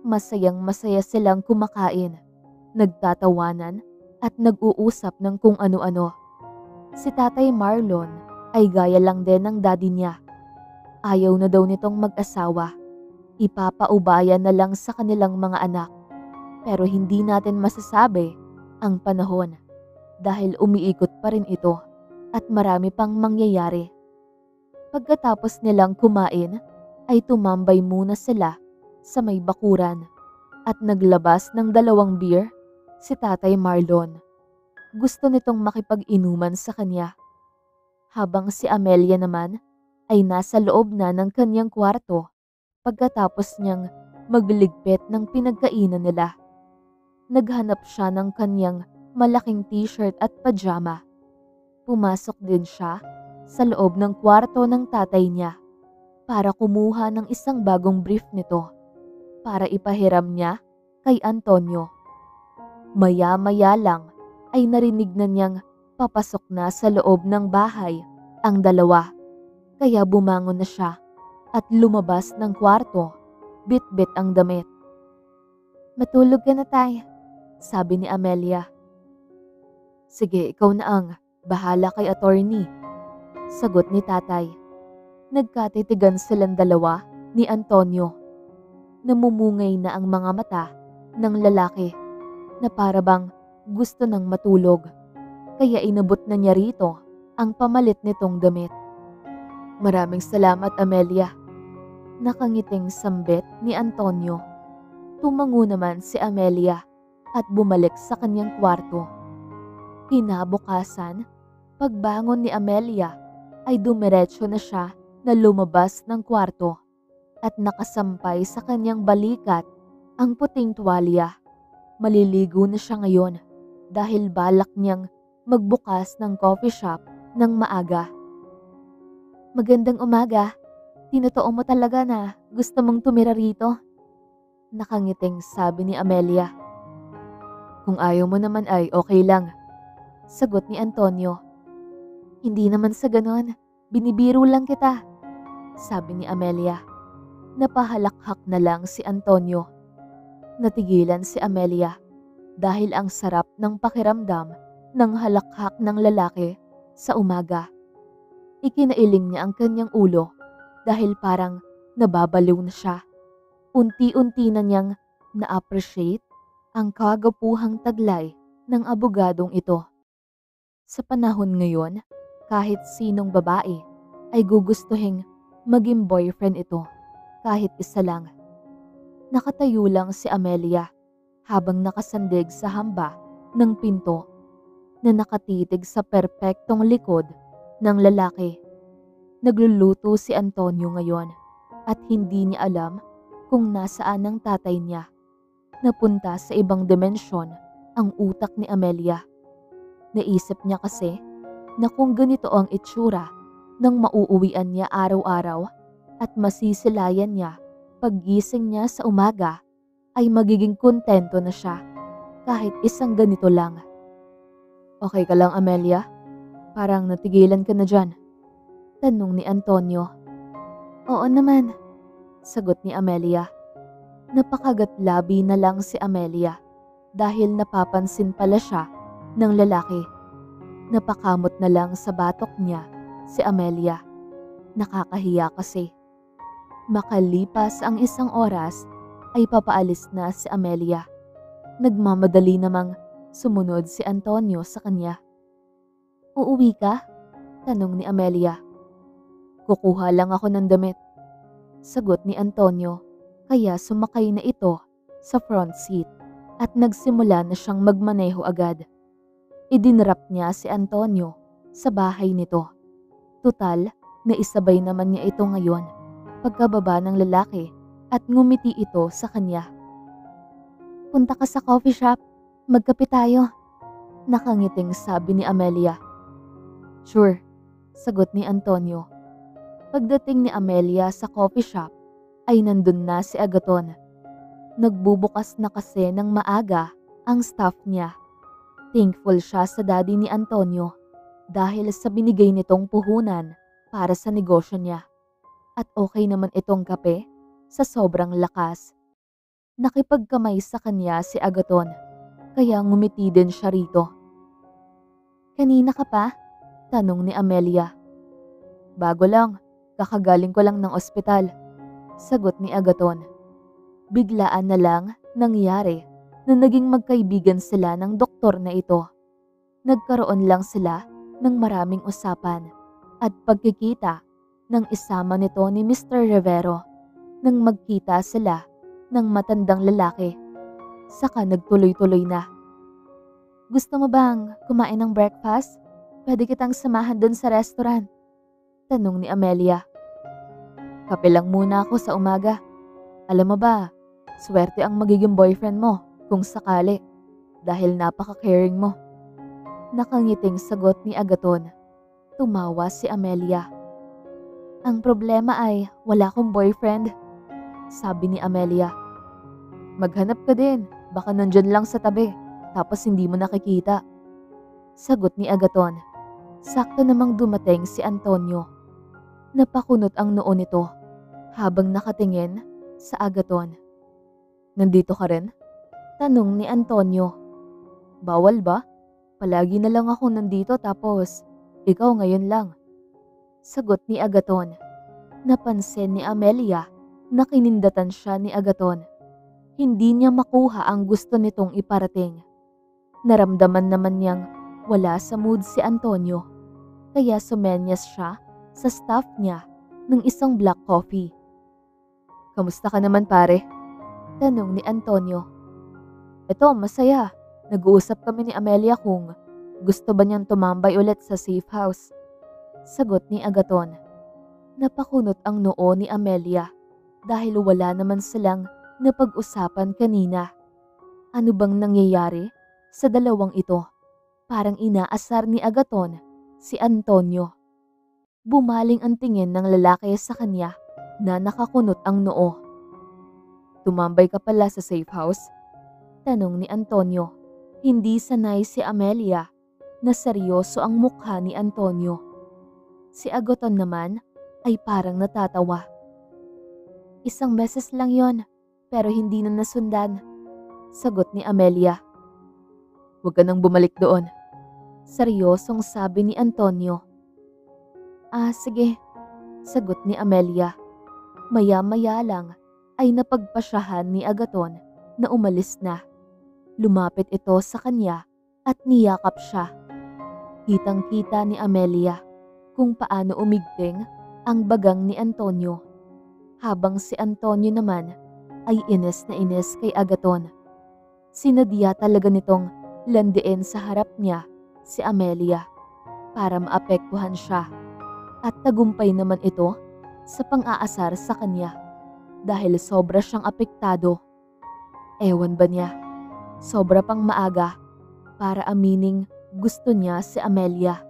Speaker 1: Masayang masaya silang kumakain, nagtatawanan at nag-uusap ng kung ano-ano. Si Tatay Marlon ay gaya lang din ng daddy niya. Ayaw na daw nitong mag-asawa. Ipapaubayan na lang sa kanilang mga anak. Pero hindi natin masasabi ang panahon dahil umiikot pa rin ito at marami pang mangyayari. Pagkatapos nilang kumain ay tumambay muna sila sa may bakuran at naglabas ng 2 beer si Tatay Marlon. Gusto nitong makipag-inuman sa kanya. Habang si Amelia naman ay nasa loob na ng kanyang kwarto pagkatapos niyang magligpit ng pinagkainan nila. Naghanap siya ng kanyang malaking t-shirt at pajama. Pumasok din siya sa loob ng kwarto ng tatay niya para kumuha ng isang bagong brief nito para ipahiram niya kay Antonio. Maya-maya lang ay narinig na niyang papasok na sa loob ng bahay ang dalawa. Kaya bumangon na siya at lumabas ng kwarto, bit-bit ang damit. Matulog ka na tay, sabi ni Amelia. Sige, ikaw na ang bahala kay attorney, sagot ni tatay. Nagkatitigan silang dalawa ni Antonio. Namumungay na ang mga mata ng lalaki na parabang gusto nang matulog. Kaya inabot na niya rito ang pamalit nitong damit. Maraming salamat Amelia. Nakangiting sambit ni Antonio. Tumango naman si Amelia at bumalik sa kanyang kwarto. Kinabukasan, pagbangon ni Amelia ay dumiretso na siya na lumabas ng kwarto at nakasampay sa kanyang balikat ang puting tuwalya. Maliligo na siya ngayon dahil balak niyang magbukas ng coffee shop ng maaga. Magandang umaga. Tinotoo mo talaga na gusto mong tumira rito? Nakangiting sabi ni Amelia. Kung ayaw mo naman ay okay lang, sagot ni Antonio. Hindi naman sa ganon, binibiro lang kita, sabi ni Amelia. Napahalakhak na lang si Antonio. Natigilan si Amelia dahil ang sarap ng pakiramdam ng halakhak ng lalaki sa umaga. Ikinailing niya ang kanyang ulo dahil parang nababaliw na siya. Unti-unti na niyang na-appreciate ang kagapuhang taglay ng abogadong ito. Sa panahon ngayon, kahit sinong babae ay gugustuhing maging boyfriend ito. Kahit isa lang. Nakatayo lang si Amelia habang nakasandig sa hamba ng pinto na nakatitig sa perpektong likod ng lalaki. Nagluluto si Antonio ngayon at hindi niya alam kung nasaan ang tatay niya. Napunta sa ibang dimensyon ang utak ni Amelia. Naisip niya kasi na kung ganito ang itsura ng mauuwian niya araw-araw at masisilayan niya paggising niya sa umaga, ay magiging kontento na siya kahit isang ganito lang. Okay ka lang Amelia? Parang natigilan ka na dyan. Tanong ni Antonio. Oo naman, sagot ni Amelia. Napakagatlabi na lang si Amelia dahil napapansin pala siya ng lalaki. Napakamot na lang sa batok niya si Amelia. Nakakahiya kasi. Makalipas ang 1 oras ay papaalis na si Amelia. Nagmamadali namang sumunod si Antonio sa kanya. Uuwi ka? Tanong ni Amelia. Kukuha lang ako ng damit. Sagot ni Antonio, kaya sumakay na ito sa front seat at nagsimula na siyang magmaneho agad. Idinrap niya si Antonio sa bahay nito. Tutal, naisabay naman niya ito ngayon pagkababa ng lalaki at ngumiti ito sa kanya. Punta ka sa coffee shop, magkape tayo. Nakangiting sabi ni Amelia. Sure, sagot ni Antonio. Pagdating ni Amelia sa coffee shop ay nandun na si Agaton. Nagbubukas na kasi ng maaga ang staff niya. Thankful siya sa daddy ni Antonio dahil sa binigay nitong puhunan para sa negosyo niya. At okay naman itong kape sa sobrang lakas. Nakipagkamay sa kanya si Agaton, kaya ngumiti din siya rito. Kanina ka pa? Tanong ni Amelia. Bago lang, kakagaling ko lang ng ospital. Sagot ni Agaton. Biglaan na lang nangyari na naging magkaibigan sila ng doktor na ito. Nagkaroon lang sila ng maraming usapan at pagkikita ng isama nito ni Mr. Rivero nang magkita sila ng matandang lalaki. Saka nagtuloy-tuloy na. Gusto mo bang kumain ng breakfast? Pwede kitang samahan dun sa restaurant. Tanong ni Amelia. Kape lang muna ako sa umaga. Alam mo ba, swerte ang magiging boyfriend mo kung sakali dahil napaka-caring mo. Nakangiting sagot ni Agaton. Tumawa si Amelia. Ang problema ay wala akong boyfriend, sabi ni Amelia. Maghanap ka din, baka nandyan lang sa tabi, tapos hindi mo nakikita. Sagot ni Agaton. Sakto namang dumating si Antonio. Napakunot ang noo nito habang nakatingin sa Agaton. Nandito ka rin? Tanong ni Antonio. Bawal ba? Palagi na lang ako nandito tapos ikaw ngayon lang. Sagot ni Agaton. Napansin ni Amelia na kinindatan siya ni Agaton. Hindi niya makuha ang gusto nitong iparating. Naramdaman naman niyang wala sa mood si Antonio, kaya sumenyas siya sa staff niya ng isang black coffee. Kamusta ka naman pare? Tanong ni Antonio. Ito, masaya. Nag-uusap kami ni Amelia kung gusto ba niyang tumambay ulit sa safe house. Sagot ni Agaton. Napakunot ang noo ni Amelia dahil wala naman silang napag-usapan kanina. Ano bang nangyayari sa dalawang ito? Parang inaasar ni Agaton si Antonio. Bumaling ang tingin ng lalaki sa kanya na nakakunot ang noo. Tumambay ka pala sa safe house? Tanong ni Antonio. Hindi sanay si Amelia na seryoso ang mukha ni Antonio. Si Agaton naman ay parang natatawa. Isang beses lang yon, pero hindi na nasundan. Sagot ni Amelia. Huwag ka nang bumalik doon. Seryosong sabi ni Antonio. Sige. Sagot ni Amelia. Maya-maya lang ay napagpasyahan ni Agaton na umalis na. Lumapit ito sa kanya at niyakap siya. Kitang-kita ni Amelia kung paano umigting ang bagang ni Antonio. Habang si Antonio naman ay inis na inis kay Agaton. Sinadya talaga nitong landiin sa harap niya si Amelia para maapektuhan siya. At tagumpay naman ito sa pang-aasar sa kanya dahil sobra siyang apektado. Ewan ba niya, sobra pang maaga para amining gusto niya si Amelia.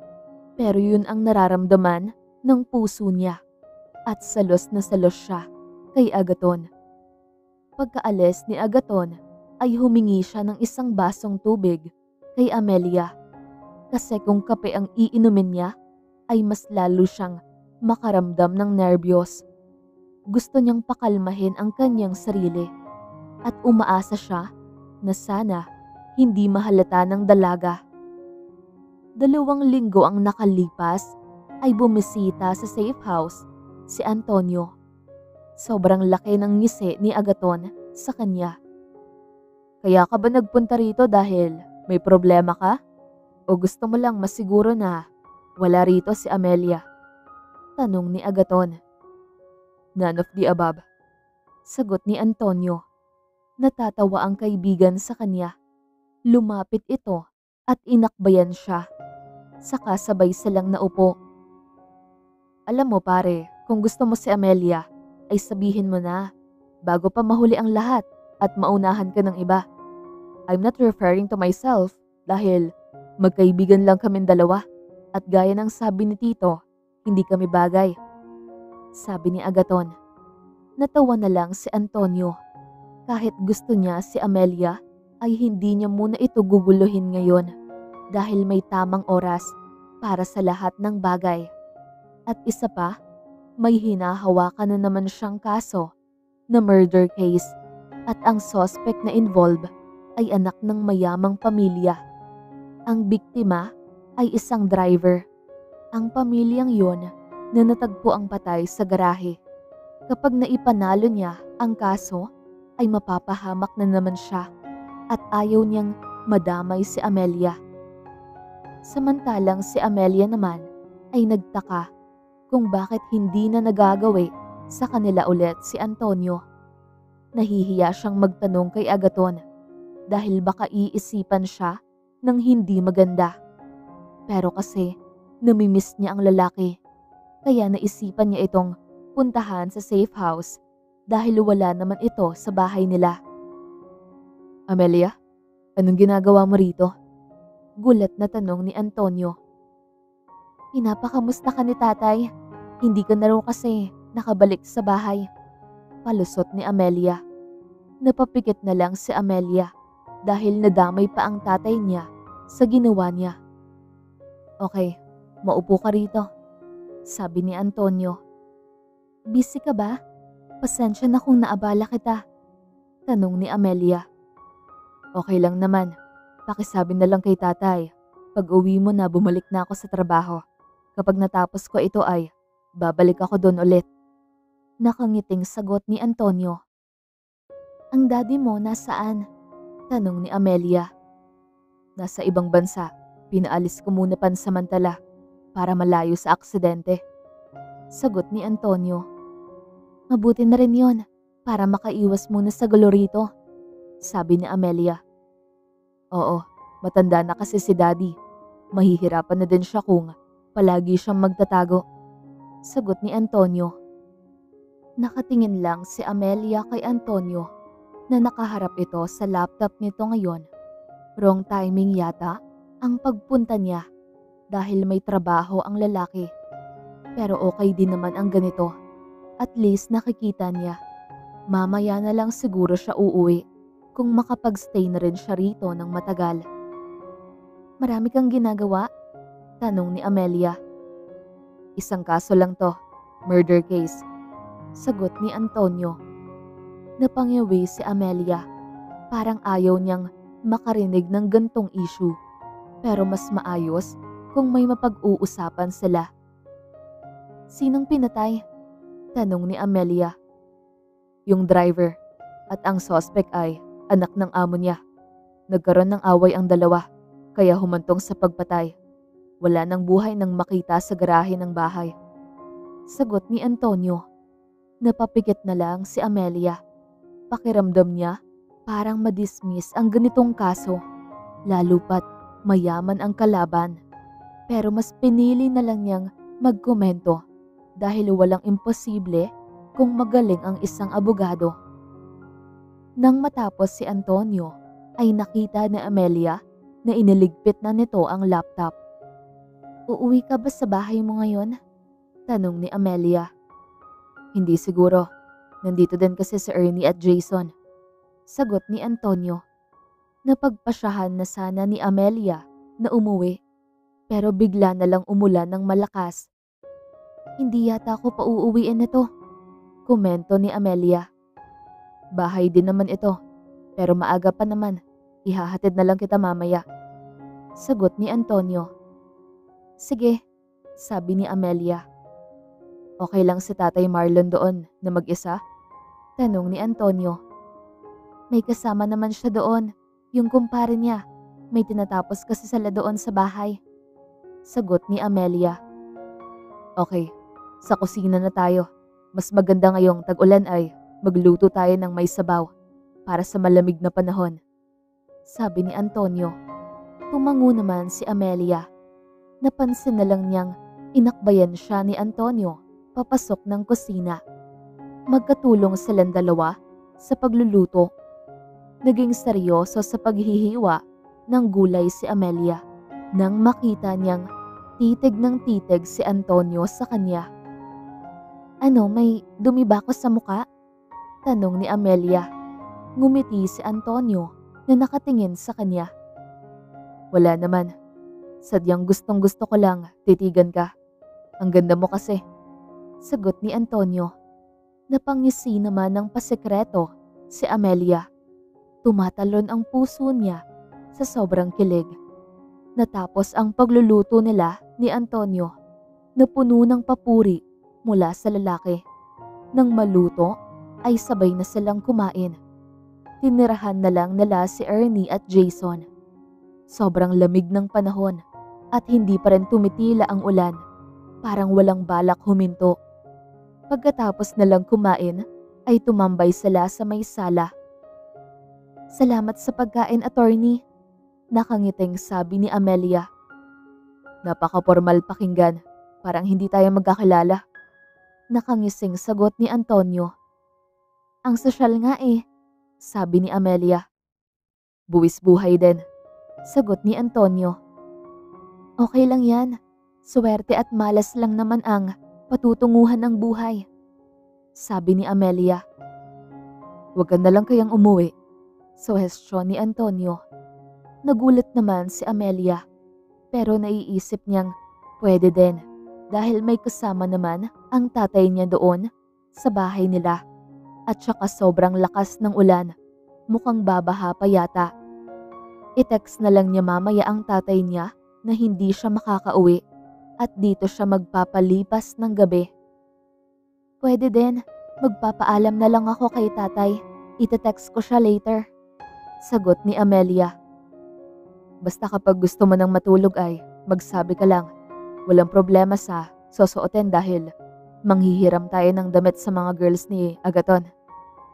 Speaker 1: Pero yun ang nararamdaman ng puso niya at salos na salos siya kay Agaton. Pagkaalis ni Agaton ay humingi siya ng isang basong tubig kay Amelia. Kasi kung kape ang iinumin niya, ay mas lalo siyang makaramdam ng nerbiyos. Gusto niyang pakalmahin ang kanyang sarili at umaasa siya na sana hindi mahalata ng dalaga. 2 linggo ang nakalipas ay bumisita sa safe house si Antonio. Sobrang laki ng ngisi ni Agaton sa kanya. Kaya ka ba nagpunta rito dahil may problema ka? O gusto mo lang masiguro na wala rito si Amelia? Tanong ni Agaton.
Speaker 2: None of the above.
Speaker 1: Sagot ni Antonio. Natatawa ang kaibigan sa kanya. Lumapit ito at inakbayan siya. Saka sabay silang naupo.
Speaker 2: Alam mo pare, kung gusto mo si Amelia, ay sabihin mo na, bago pa mahuli ang lahat at maunahan ka ng iba. I'm not referring to myself dahil magkaibigan lang kaming dalawa at gaya ng sabi ni Tito, hindi kami bagay.
Speaker 1: Sabi ni Agaton. Natawa na lang si Antonio. Kahit gusto niya si Amelia, ay hindi niya muna ito guguluhin ngayon dahil may tamang oras para sa lahat ng bagay. At isa pa, may hinahawakan na naman siyang kaso na murder case at ang suspect na involved ay anak ng mayamang pamilya. Ang biktima ay isang driver. Ang pamilyang yon na natagpo ang patay sa garahe. Kapag naipanalo niya ang kaso, ay mapapahamak na naman siya at ayaw niyang madamay si Amelia. Samantalang si Amelia naman ay nagtaka kung bakit hindi na nagagawi sa kanila ulit si Antonio. Nahihiya siyang magtanong kay Agaton dahil baka iisipan siya ng hindi maganda. Pero kasi namimiss niya ang lalaki, kaya naisipan niya itong puntahan sa safe house dahil wala naman ito sa bahay nila.
Speaker 2: Amelia, anong ginagawa mo rito?
Speaker 1: Gulat na tanong ni Antonio. Pinapakamusta ka ni tatay? Hindi ka na raw kasi nakabalik sa bahay. Palusot ni Amelia. Napapikit na lang si Amelia dahil nadamay pa ang tatay niya sa ginawa niya. Okay, maupo ka rito, sabi ni Antonio. Busy ka ba? Pasensya na kung naabala kita, tanong ni Amelia.
Speaker 2: Okay lang naman, pakisabi na lang kay tatay. Pag uwi mo na bumalik na ako sa trabaho. Kapag natapos ko ito ay babalik ako doon ulit.
Speaker 1: Nakangiting sagot ni Antonio. Ang daddy mo nasaan? Tanong ni Amelia.
Speaker 2: Nasa ibang bansa, pinaalis ko muna pansamantala para malayo sa aksidente.
Speaker 1: Sagot ni Antonio. Mabuti na rin yon para makaiwas muna sa gulo rito, sabi ni Amelia.
Speaker 2: Oo, matanda na kasi si daddy. Mahihirapan na din siya kung palagi siyang magtatago.
Speaker 1: Sagot ni Antonio. Nakatingin lang si Amelia kay Antonio na nakaharap ito sa laptop nito ngayon. Wrong timing yata ang pagpunta niya dahil may trabaho ang lalaki. Pero okay din naman ang ganito. At least nakikita niya. Mamaya na lang siguro siya uuwi kung makapag-stay na rin siya rito ng matagal. Marami kang ginagawa? Tanong ni Amelia.
Speaker 2: Isang kaso lang to, murder case.
Speaker 1: Sagot ni Antonio. Napangiwi si Amelia. Parang ayaw niyang makarinig ng gantong issue. Pero mas maayos kung may mapag-uusapan sila. Sinong pinatay? Tanong ni Amelia.
Speaker 2: Yung driver at ang suspect ay anak ng amo niya. Nagkaroon ng away ang dalawa kaya humantong sa pagpatay. Wala nang buhay nang makita sa garahe ng bahay.
Speaker 1: Sagot ni Antonio. Napapikit na lang si Amelia. Pakiramdam niya parang madismiss ang ganitong kaso. Lalo pat mayaman ang kalaban. Pero mas pinili na lang niyang magkomento dahil walang imposible kung magaling ang isang abogado. Nang matapos si Antonio, ay nakita ni Amelia na iniligpit na nito ang laptop. Uuwi ka ba sa bahay mo ngayon? Tanong ni Amelia.
Speaker 2: Hindi siguro. Nandito din kasi si Ernie at Jason.
Speaker 1: Sagot ni Antonio. Napagpasyahan na sana ni Amelia na umuwi. Pero bigla na lang umulan ng malakas. Hindi yata ako pauuwiin nito, komento ni Amelia.
Speaker 2: Bahay din naman ito, pero maaga pa naman. Ihahatid na lang kita mamaya.
Speaker 1: Sagot ni Antonio. Sige, sabi ni Amelia.
Speaker 2: Okay lang si Tatay Marlon doon na mag-isa?
Speaker 1: Tanong ni Antonio. May kasama naman siya doon, yung kumpare niya. May tinatapos kasi sila doon sa bahay. Sagot ni Amelia.
Speaker 2: Okay, Sa kusina na tayo. Mas maganda ngayong tag-ulan ay magluto tayo ng may sabaw para sa malamig na panahon. Sabi ni Antonio. Tumango naman si Amelia. Napansin na lang niyang inakbayan siya ni Antonio papasok ng kusina. Magkatulong silang dalawa sa pagluluto. Naging seryoso sa paghihiwa ng gulay si Amelia nang makita niyang titig ng titig si Antonio sa kanya. Ano, may dumi ba ako sa muka? Tanong ni Amelia. Ngumiti si Antonio na nakatingin sa kanya. Wala naman. Sadyang gustong gusto ko lang titigan ka. Ang ganda mo kasi. Sagot ni Antonio. Napangisi naman ng pasekreto si Amelia. Tumatalon ang puso niya sa sobrang kilig. Natapos ang pagluluto nila ni Antonio na puno ng papuri mula sa lalaki. Nang maluto ay sabay na silang kumain. Tinirahan na lang nila si Ernie at Jason. Sobrang lamig ng panahon at hindi pa rin tumitila ang ulan. Parang walang balak huminto. Pagkatapos na lang kumain ay tumambay sila sa may sala. Salamat sa pagkain, attorney. Nakangiting sabi ni Amelia. Napaka-formal pakinggan. Parang hindi tayo magkakilala. Nakangising sagot ni Antonio. Ang sosyal nga eh, sabi ni Amelia. Buwis buhay din, sagot ni Antonio. Okay lang yan. Swerte at malas lang naman ang patutunguhan ng buhay, sabi ni Amelia. Huwag ka na lang kayang umuwi, suhestyon ni Antonio. Nagulat naman si Amelia, pero naiisip niyang pwede din dahil may kasama naman ang tatay niya doon sa bahay nila at saka sobrang lakas ng ulan, mukhang babaha pa yata. I-text na lang niya mamaya ang tatay niya na hindi siya makakauwi at dito siya magpapalipas ng gabi. Pwede din, magpapaalam na lang ako kay tatay. Ite-text ko siya later, sagot ni Amelia. Basta kapag gusto mo nang matulog ay magsabi ka lang. Walang problema sa susuotin dahil manghihiram tayo ng damit sa mga girls ni Agaton.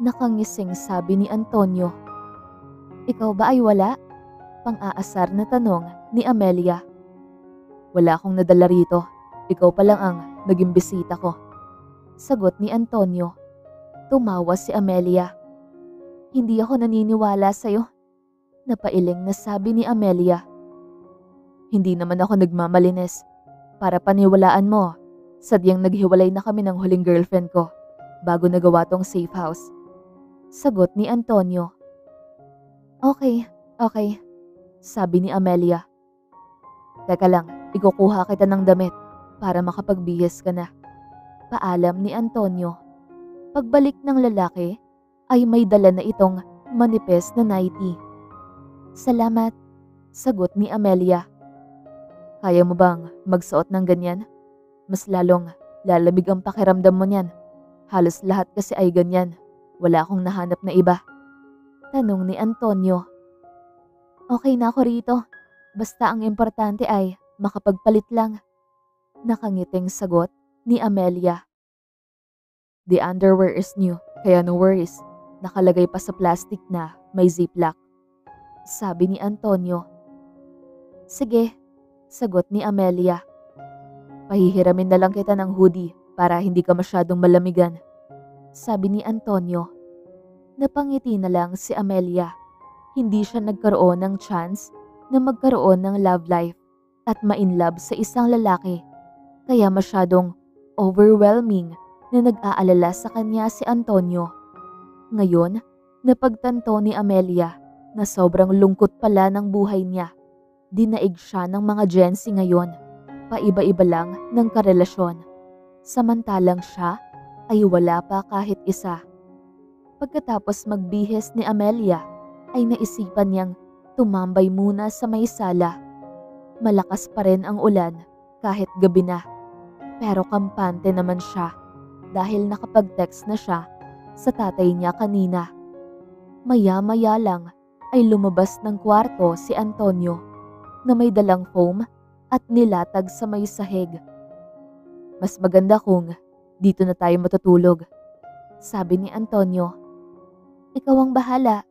Speaker 2: Nakangising sabi ni Antonio. Ikaw ba ay wala? Pang-aasar na tanong ni Amelia. Wala akong nadala rito. Ikaw pa lang ang naging bisita ko, sagot ni Antonio. Tumawa si Amelia. Hindi ako naniniwala sa'yo, napailing na sabi ni Amelia. Hindi naman ako nagmamalinis. Para paniwalaan mo, sadyang naghiwalay na kami ng huling girlfriend ko bago nagawa tong safe house, sagot ni Antonio. Okay, sabi ni Amelia. Teka lang, ikukuha kita ng damit para makapagbihis ka na, paalam ni Antonio. Pagbalik ng lalaki ay may dala na itong manipes na nightie. Salamat, sagot ni Amelia. Kaya mo bang magsuot ng ganyan? Mas lalong lalamig ang pakiramdam mo niyan. Halos lahat kasi ay ganyan. Wala akong nahanap na iba, tanong ni Antonio. Okay na ako rito. Basta ang importante ay makapagpalit lang, nakangiting sagot ni Amelia. The underwear is new, kaya no worries. Nakalagay pa sa plastic na may ziplock, sabi ni Antonio. Sige, sagot ni Amelia. Pahihiramin na lang kita ng hoodie para hindi ka masyadong malamigan, sabi ni Antonio. Napangiti na lang si Amelia. Hindi siya nagkaroon ng chance na magkaroon ng love life at ma-inlove sa isang lalaki. Kaya masyadong overwhelming na nag-aalala sa kanya si Antonio. Ngayon, napagtanto ni Amelia na sobrang lungkot pala ng buhay niya. Dinaig siya ng mga Gen Z ngayon. Paiba-iba lang ng karelasyon. Samantalang siya ay wala pa kahit isa. Pagkatapos magbihis ni Amelia, ay naisipan niyang tumambay muna sa may sala. Malakas pa rin ang ulan kahit gabi na. Pero kampante naman siya dahil nakapag-text na siya sa tatay niya kanina. Maya-maya lang ay lumabas ng kwarto si Antonio na may dalang foam at nilatag sa may sahig. Mas maganda kung dito na tayo matutulog. Sabi ni Antonio.
Speaker 1: Ikaw ang bahala.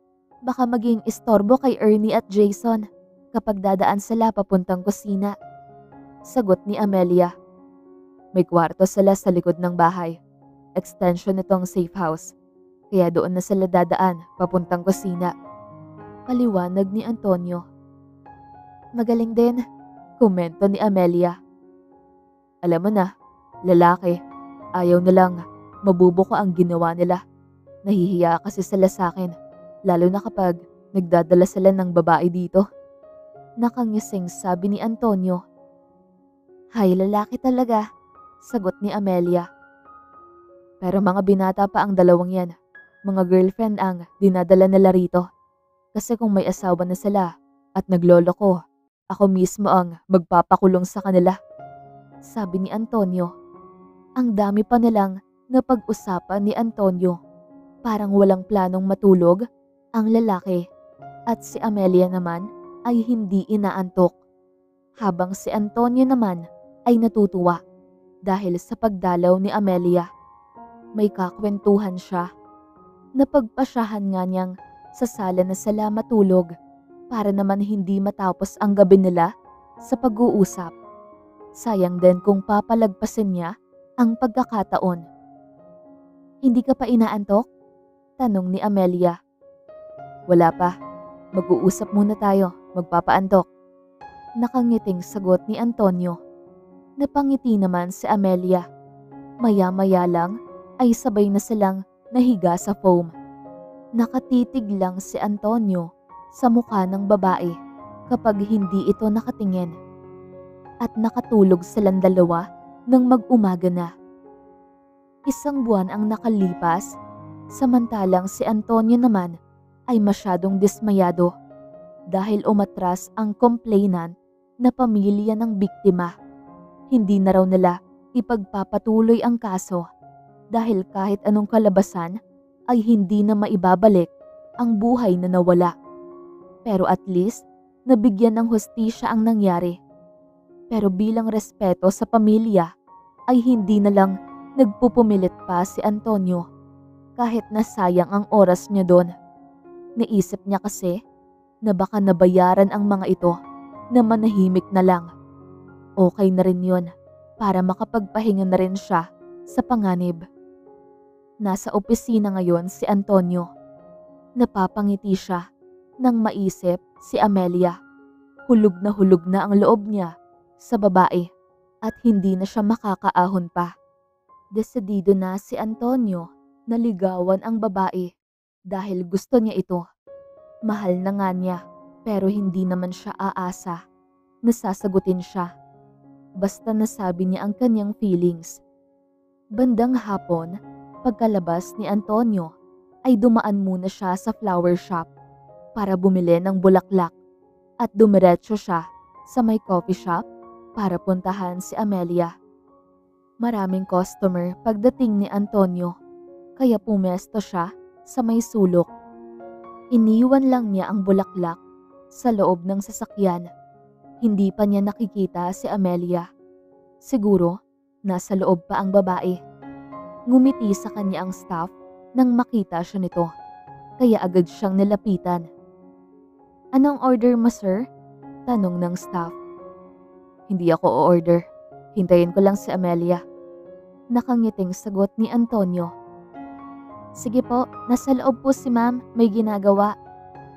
Speaker 1: Baka maging istorbo kay Ernie at Jason kapag dadaan sila papuntang kusina.
Speaker 2: Sagot ni Amelia. May kwarto sila sa likod ng bahay. Extension nitong safe house. Kaya doon na sila dadaan papuntang kusina. Paliwanag ni Antonio.
Speaker 1: Magaling din.
Speaker 2: Komento ni Amelia. Alam mo na, lalaki, ayaw nilang mabubuko ang ginawa nila. Nahihiya kasi sila sa akin, lalo na kapag nagdadala sila ng babae dito.
Speaker 1: Nakangising sabi ni Antonio. Hay, lalaki talaga, sagot ni Amelia.
Speaker 2: Pero mga binata pa ang dalawang yan. Mga girlfriend ang dinadala nila rito. Kasi kung may asawa na sila at naglolo ko, ako mismo ang magpapakulong sa kanila.
Speaker 1: Sabi ni Antonio. Ang dami pa nilang napag-usapan ni Antonio. Parang walang planong matulog ang lalaki at si Amelia naman ay hindi inaantok. Habang si Antonio naman ay natutuwa dahil sa pagdalaw ni Amelia. May kakwentuhan siya. Napagpasyahan nga niyang sa sala na sila matulog para naman hindi matapos ang gabi nila sa pag-uusap. Sayang din kung papalagpasin niya ang pagkakataon. Hindi ka pa inaantok? Tanong ni Amelia.
Speaker 2: Wala pa. Mag-uusap muna tayo. Magpapaantok.
Speaker 1: Nakangiting sagot ni Antonio. Napangiti naman si Amelia. Maya-maya lang ay sabay na silang nahiga sa foam. Nakatitig lang si Antonio sa mukha ng babae kapag hindi ito nakatingin. At nakatulog silang dalawa nang mag-umaga na. Isang buwan ang nakalipas, samantalang si Antonio naman ay masyadong dismayado dahil umatras ang complainant na pamilya ng biktima. Hindi na raw nila ipagpapatuloy ang kaso dahil kahit anong kalabasan ay hindi na maibabalik ang buhay na nawala. Pero at least, nabigyan ng hustisya ang nangyari. Pero bilang respeto sa pamilya, ay hindi na lang nagpupumilit pa si Antonio kahit nasayang ang oras niya doon. Naisip niya kasi na baka nabayaran ang mga ito na manahimik na lang. Okay na rin yun para makapagpahinga na rin siya sa panganib. Nasa opisina ngayon si Antonio. Napapangiti siya nang maisip si Amelia. Hulog na ang loob niya sa babae at hindi na siya makakaahon pa. Desidido na si Antonio na ligawan ang babae dahil gusto niya ito. Mahal na nga niya pero hindi naman siya aasa na sasagutin siya. Basta nasabi niya ang kanyang feelings. Bandang hapon, pagkalabas ni Antonio, ay dumaan muna siya sa flower shop para bumili ng bulaklak at dumiretso siya sa may coffee shop para puntahan si Amelia. Maraming customer pagdating ni Antonio kaya pumesto siya sa may sulok. Iniwan lang niya ang bulaklak sa loob ng sasakyan. Hindi pa niya nakikita si Amelia. Siguro, nasa loob pa ang babae. Ngumiti sa kanya ang staff nang makita siya nito. Kaya agad siyang nilapitan. Anong order mo, sir? Tanong ng staff.
Speaker 2: Hindi ako o-order. Hintayin ko lang si Amelia.
Speaker 1: Nakangiting sagot ni Antonio. Sige po, nasa loob po si ma'am, may ginagawa.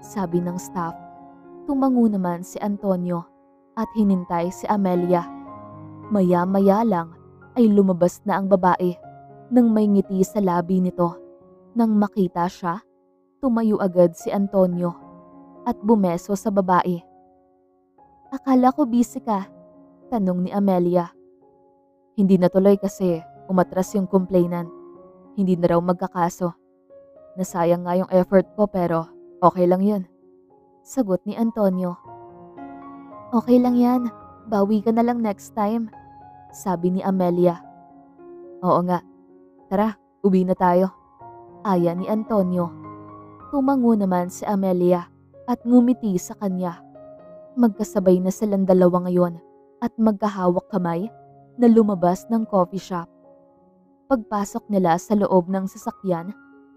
Speaker 1: Sabi ng staff. Tumango naman si Antonio at hinintay si Amelia. Maya-maya lang ay lumabas na ang babae nang may ngiti sa labi nito. Nang makita siya, tumayo agad si Antonio at bumeso sa babae. Akala ko busy ka, tanong ni Amelia.
Speaker 2: Hindi natuloy kasi umatras yung complainant. Hindi na raw magkakaso. Nasayang nga yung effort ko pero okay lang yun.
Speaker 1: Sagot ni Antonio. Okay lang yan, bawi ka na lang next time, sabi ni Amelia.
Speaker 2: Oo nga, tara, uwi na tayo.
Speaker 1: Aya ni Antonio. Tumango naman si Amelia at ngumiti sa kanya. Magkasabay na silang dalawa ngayon at magkahawak kamay
Speaker 2: na lumabas ng coffee shop. Pagpasok nila sa loob ng sasakyan,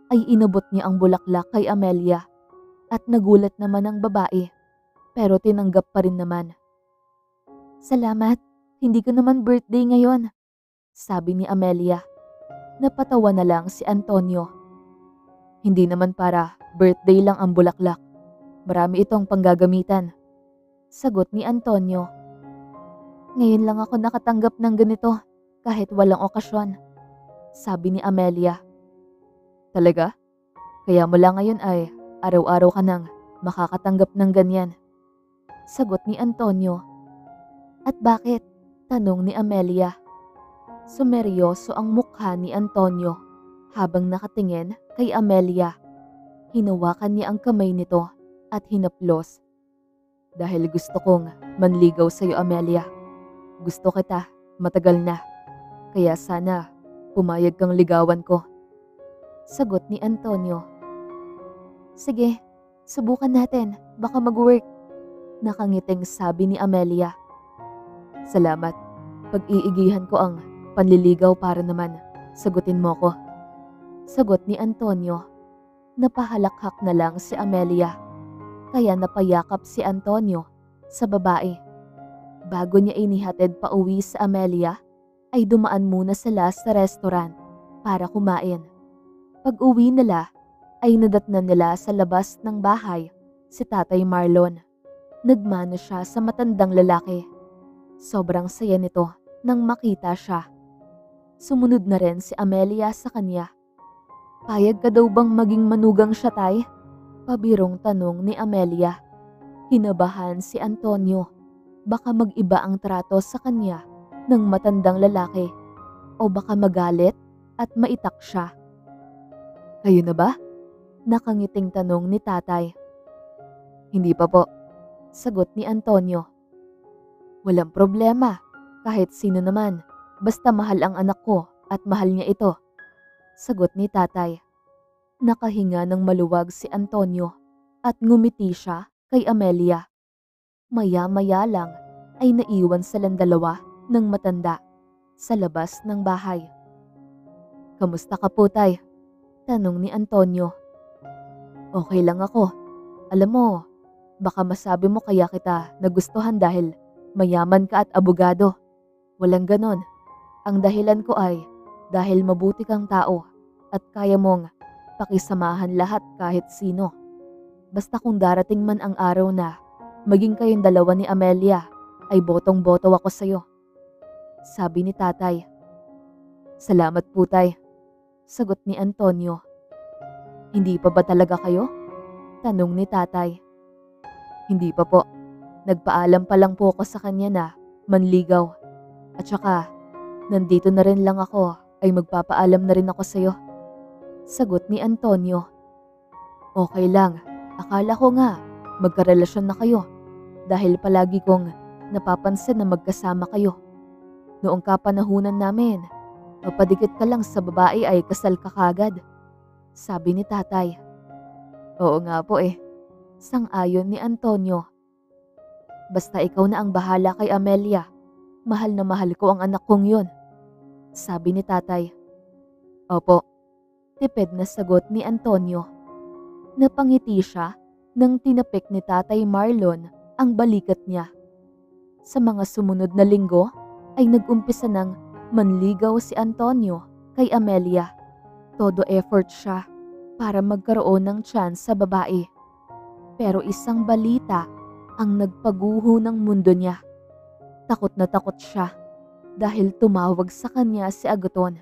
Speaker 2: ay inabot niya ang bulaklak kay Amelia at nagulat naman ang babae pero tinanggap pa rin naman. Salamat, hindi ko naman birthday ngayon, sabi ni Amelia. Napatawa na lang si Antonio. Hindi naman para birthday lang ang bulaklak. Marami itong panggagamitan, sagot ni Antonio. Ngayon lang ako nakatanggap ng ganito kahit walang okasyon, sabi ni Amelia. Talaga? Kaya mula ngayon ay araw-araw ka nang makakatanggap ng ganyan, sagot ni Antonio. At bakit? Tanong ni Amelia. Sumeryoso ang mukha ni Antonio habang nakatingin kay Amelia. Hinawakan niya ang kamay nito at hinaplos. Dahil gusto kong manligaw sa'yo, Amelia. Gusto kita, matagal na. Kaya sana pumayag kang ligawan ko, sagot ni Antonio. Sige, subukan natin, baka mag-work, nakangiting sabi ni Amelia. Salamat, pag-iigihan ko ang panliligaw para naman sagutin mo ko, sagot ni Antonio. Napahalakhak na lang si Amelia, kaya napayakap si Antonio sa babae. Bago niya inihatid pa uwi sa Amelia, ay dumaan muna sila sa restaurant para kumain. Pag uwi nila, ay nadatnan nila sa labas ng bahay si Tatay Marlon. Nagmano siya sa matandang lalaki. Sobrang saya nito nang makita siya. Sumunod na rin si Amelia sa kanya. Payag ka daw bang maging manugang siya, Tay? Pabirong tanong ni Amelia. Kinabahan si Antonio. Baka mag-iba ang trato sa kanya ng matandang lalaki o baka magalit at maitak siya. Kayo na ba? Nakangiting tanong ni Tatay. Hindi pa po, sagot ni Antonio. Walang problema, kahit sino naman, basta mahal ang anak ko at mahal niya ito, sagot ni Tatay. Nakahinga ng maluwag si Antonio at ngumiti siya kay Amelia. Maya-maya lang ay naiwan silang dalawa ng matanda sa labas ng bahay. Kamusta ka po, Tay? Tanong ni Antonio. Okay lang ako. Alam mo, baka masabi mo kaya kita nagustuhan dahil mayaman ka at abogado. Walang ganon. Ang dahilan ko ay dahil mabuti kang tao at kaya mong pakisamahan lahat kahit sino. Basta kung darating man ang araw na maging kayong dalawa ni Amelia, ay botong-boto ako sa'yo, sabi ni Tatay. Salamat po, Tay, sagot ni Antonio. Hindi pa ba talaga kayo? Tanong ni Tatay. Hindi pa po. Nagpaalam pa lang po ako sa kanya na manligaw. At saka, nandito na rin lang ako ay magpapaalam na rin ako sa'yo, sagot ni Antonio. Okay lang. Akala ko nga magkarelasyon na kayo dahil palagi kong napapansin na magkasama kayo. Noong kapanahunan namin, mapadikit ka lang sa babae ay kasal ka kagad, sabi ni Tatay. Oo nga po eh, sang-ayon ni Antonio. Basta ikaw na ang bahala kay Amelia. Mahal na mahal ko ang anak kong yun, sabi ni Tatay. Opo, tipid na sagot ni Antonio. Napangiti siya nang tinapik ni Tatay Marlon ang balikat niya. Sa mga sumunod na linggo ay nag-umpisa ng manligaw si Antonio kay Amelia. Todo effort siya para magkaroon ng chance sa babae. Pero isang balita ang nagpaguho ng mundo niya. Takot na takot siya dahil tumawag sa kanya si Agaton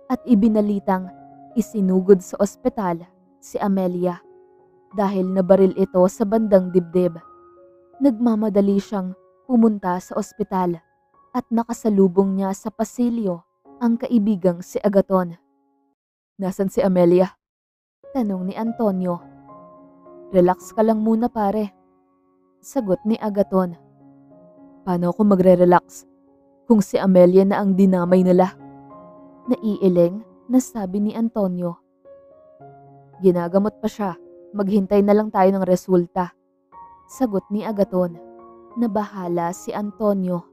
Speaker 2: at ibinalitang isinugod sa ospital si Amelia dahil nabaril ito sa bandang dibdib. Nagmamadali siyang pumunta sa ospital at nakasalubong niya sa pasilyo ang kaibigang si Agaton. Nasaan si Amelia? Tanong ni Antonio. Relax ka lang muna, pare, sagot ni Agaton. Paano ako magre-relax kung si Amelia na ang dinamay nila? Naiiling na sabi ni Antonio. Ginagamot pa siya. Maghintay na lang tayo ng resulta, sagot ni Agaton. Nabahala si Antonio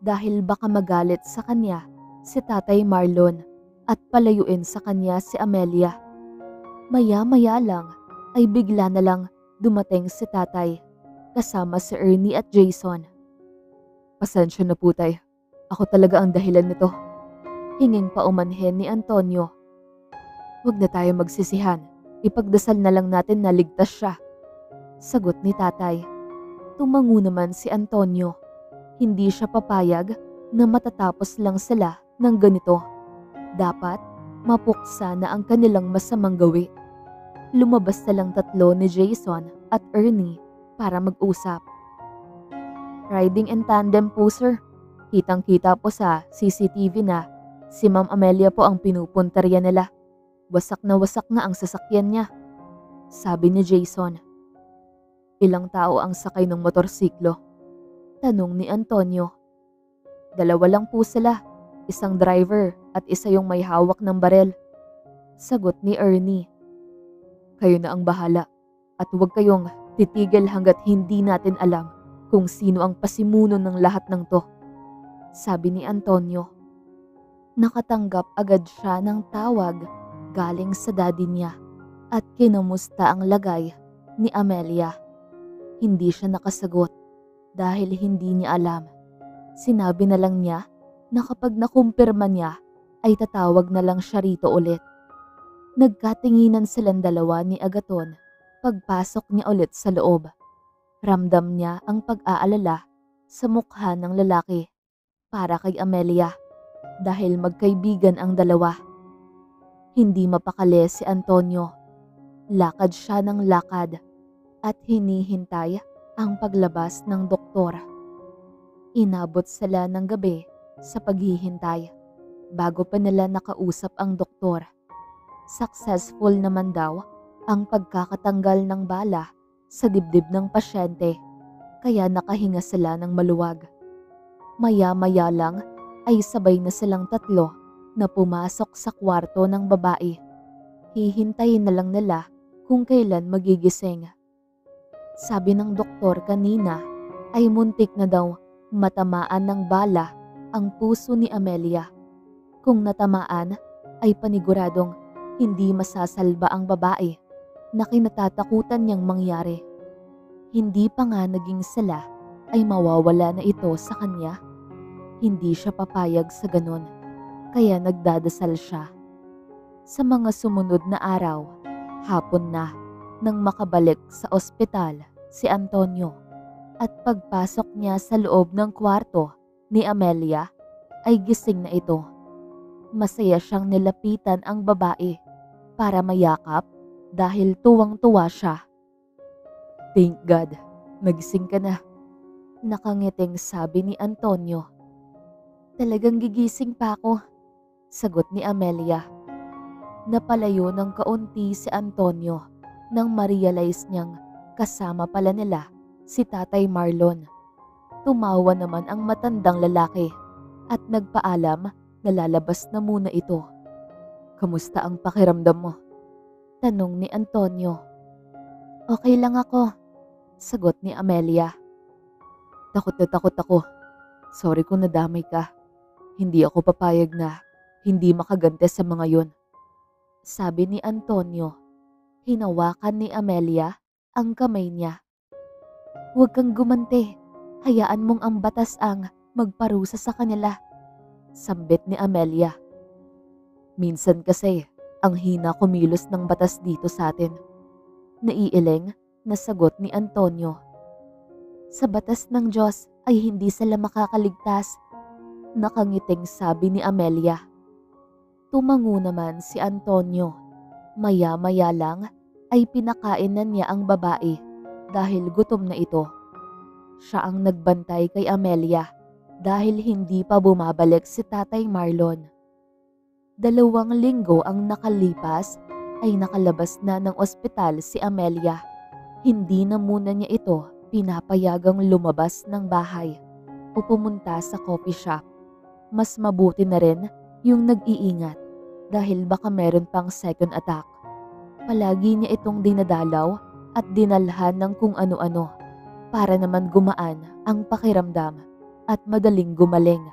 Speaker 1: dahil baka magalit sa kanya si Tatay Marlon at palayuin sa kanya si Amelia. Maya-maya lang ay bigla na lang dumating si Tatay kasama si Ernie at Jason.
Speaker 2: Pasensya na po tay. Ako talaga ang dahilan nito.
Speaker 1: Hinging paumanhin ni Antonio.
Speaker 2: Huwag na tayo magsisihan. Ipagdasal na lang natin na ligtas siya.
Speaker 1: Sagot ni Tatay. Tumango naman si Antonio. Hindi siya papayag na matatapos lang sila ng ganito. Dapat mapuksa na ang kanilang masamang gawi. Lumabas na lang tatlo ni Jason at Ernie para mag-usap. Riding in tandem po sir. Kitang-kita po sa CCTV na si Ma'am Amelia po ang pinupuntarya nila. Wasak na ang sasakyan niya. Sabi ni Jason.
Speaker 2: Ilang tao ang sakay ng motorsiklo?
Speaker 1: Tanong ni Antonio.
Speaker 2: 2 lang po sila. Isang driver at isa yung may hawak ng barel.
Speaker 1: Sagot ni Ernie.
Speaker 2: Kayo na ang bahala at huwag kayong titigil hanggat hindi natin alam kung sino ang pasimuno ng lahat ng to.
Speaker 1: Sabi ni Antonio. Nakatanggap agad siya ng tawag galing sa daddy niya at kinamusta ang lagay ni Amelia. Hindi siya nakasagot dahil hindi niya alam. Sinabi na lang niya na kapag nakumpirma niya ay tatawag na lang siya rito ulit. Nagkatinginan silang dalawa ni Agaton pagpasok niya ulit sa loob. Ramdam niya ang pag-aalala sa mukha ng lalaki para kay Amelia dahil magkaibigan ang dalawa. Hindi mapakali si Antonio. Lakad siya ng lakad at hinihintay ang paglabas ng doktor. Inabot sila ng gabi sa paghihintay bago pa nila nakausap ang doktor. Successful naman daw ang pagkakatanggal ng bala sa dibdib ng pasyente kaya nakahinga sila ng maluwag. Maya-maya lang ay sabay na silang tatlo na pumasok sa kwarto ng babae. Hihintayin na lang nila kung kailan magigising. Sabi ng doktor kanina ay muntik na daw matamaan ng bala ang puso ni Amelia. Kung natamaan ay paniguradong hindi masasalba ang babae na kinatatakutan niyang mangyari. Hindi pa nga naging sila ay mawawala na ito sa kanya. Hindi siya papayag sa ganun, kaya nagdadasal siya. Sa mga sumunod na araw, hapon na nang makabalik sa ospital si Antonio at pagpasok niya sa loob ng kwarto ni Amelia ay gising na ito. Masaya siyang nilapitan ang babae para mayakap dahil tuwang-tuwa siya.
Speaker 2: Thank God, nagising ka na.
Speaker 1: Nakangiting sabi ni Antonio. Talagang gigising pa ako, sagot ni Amelia. Napalayo ng kaunti si Antonio nang ma-realize niyang kasama pala nila si Tatay Marlon. Tumawa naman ang matandang lalaki at nagpaalam na lalabas na muna ito.
Speaker 2: Kamusta ang pakiramdam mo?
Speaker 1: Tanong ni Antonio. Okay lang ako, sagot ni Amelia.
Speaker 2: Takot na takot ako. Sorry kung nadamay ka. Hindi ako papayag na hindi makagante sa mga yon.
Speaker 1: Sabi ni Antonio. Hinawakan ni Amelia ang kamay niya. Huwag kang gumante. Hayaan mong ang batas ang magparusa sa kanila. Sambit ni Amelia.
Speaker 2: Minsan kasi ang hina kumilos ng batas dito sa atin.
Speaker 1: Naiiling na sagot ni Antonio. Sa batas ng Diyos ay hindi sila makakaligtas. Nakangiting sabi ni Amelia. Tumango naman si Antonio. Maya-maya lang ay pinakain na niya ang babae dahil gutom na ito. Siya ang nagbantay kay Amelia dahil hindi pa bumabalik si Tatay Marlon. 2 linggo ang nakalipas ay nakalabas na ng ospital si Amelia. Hindi na muna niya ito pinapayagang lumabas ng bahay o pumunta sa coffee shop. Mas mabuti na rin yung nag-iingat dahil baka meron pang second attack. Palagi niya itong dinadalaw at dinalhan ng kung ano-ano para naman gumaan ang pakiramdam.
Speaker 2: at madaling gumaling.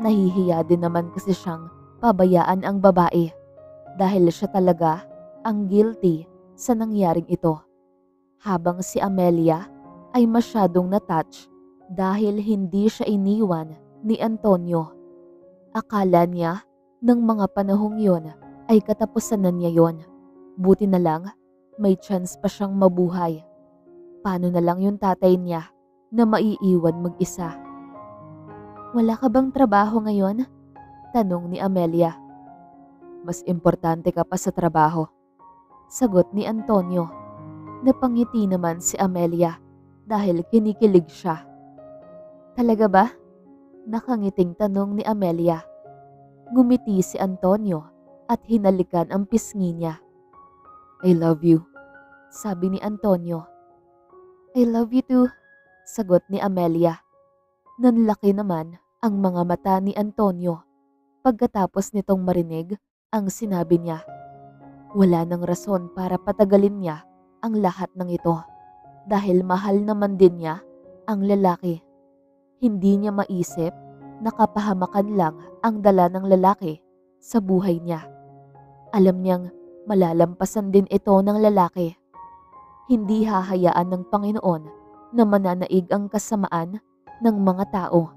Speaker 2: Nahihiya din naman kasi siyang pabayaan ang babae dahil siya talaga ang guilty sa nangyaring ito. Habang si Amelia ay masyadong na-touch dahil hindi siya iniwan ni Antonio. Akala niya ng mga panahong yon ay katapusan na niya yon. Buti na lang may chance pa siyang mabuhay. Paano na lang yung tatay niya na maiiwan mag-isa? Wala ka bang trabaho ngayon? Tanong ni Amelia. Mas importante ka pa sa trabaho. Sagot ni Antonio. Napangiti naman si Amelia dahil kinikilig siya. Talaga ba? Nakangiting tanong ni Amelia. Ngumiti si Antonio at hinalikan ang pisngi niya. I love you, sabi ni Antonio. I love you too, sagot ni Amelia. Nanlaki naman ang mga mata ni Antonio pagkatapos nitong marinig ang sinabi niya. Wala nang rason para patagalin niya ang lahat ng ito dahil mahal naman din niya ang lalaki. Hindi niya maisip na kapahamakan lang ang dala ng lalaki sa buhay niya. Alam niyang malalampasan din ito ng lalaki. Hindi hahayaan ng Panginoon na mananaig ang kasamaan ng mga tao.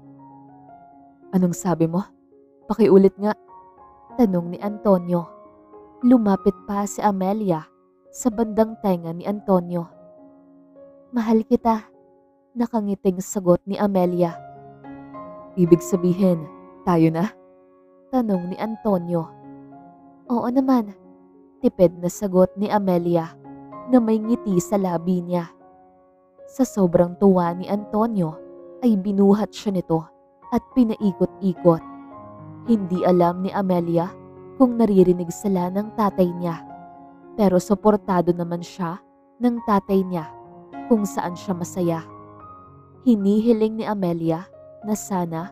Speaker 2: Anong sabi mo? Pakiulit nga, tanong ni Antonio. Lumapit pa si Amelia sa bandang tenga ni Antonio. Mahal kita, nakangiting sagot ni Amelia. Ibig sabihin, tayo na? Tanong ni Antonio. Oo naman, tipid na sagot ni Amelia na may ngiti sa labi niya. Sa sobrang tuwa ni Antonio ay binuhat siya nito at pinaikot-ikot. Hindi alam ni Amelia kung naririnig sila ng tatay niya. Pero suportado naman siya ng tatay niya kung saan siya masaya. Hinihiling ni Amelia na sana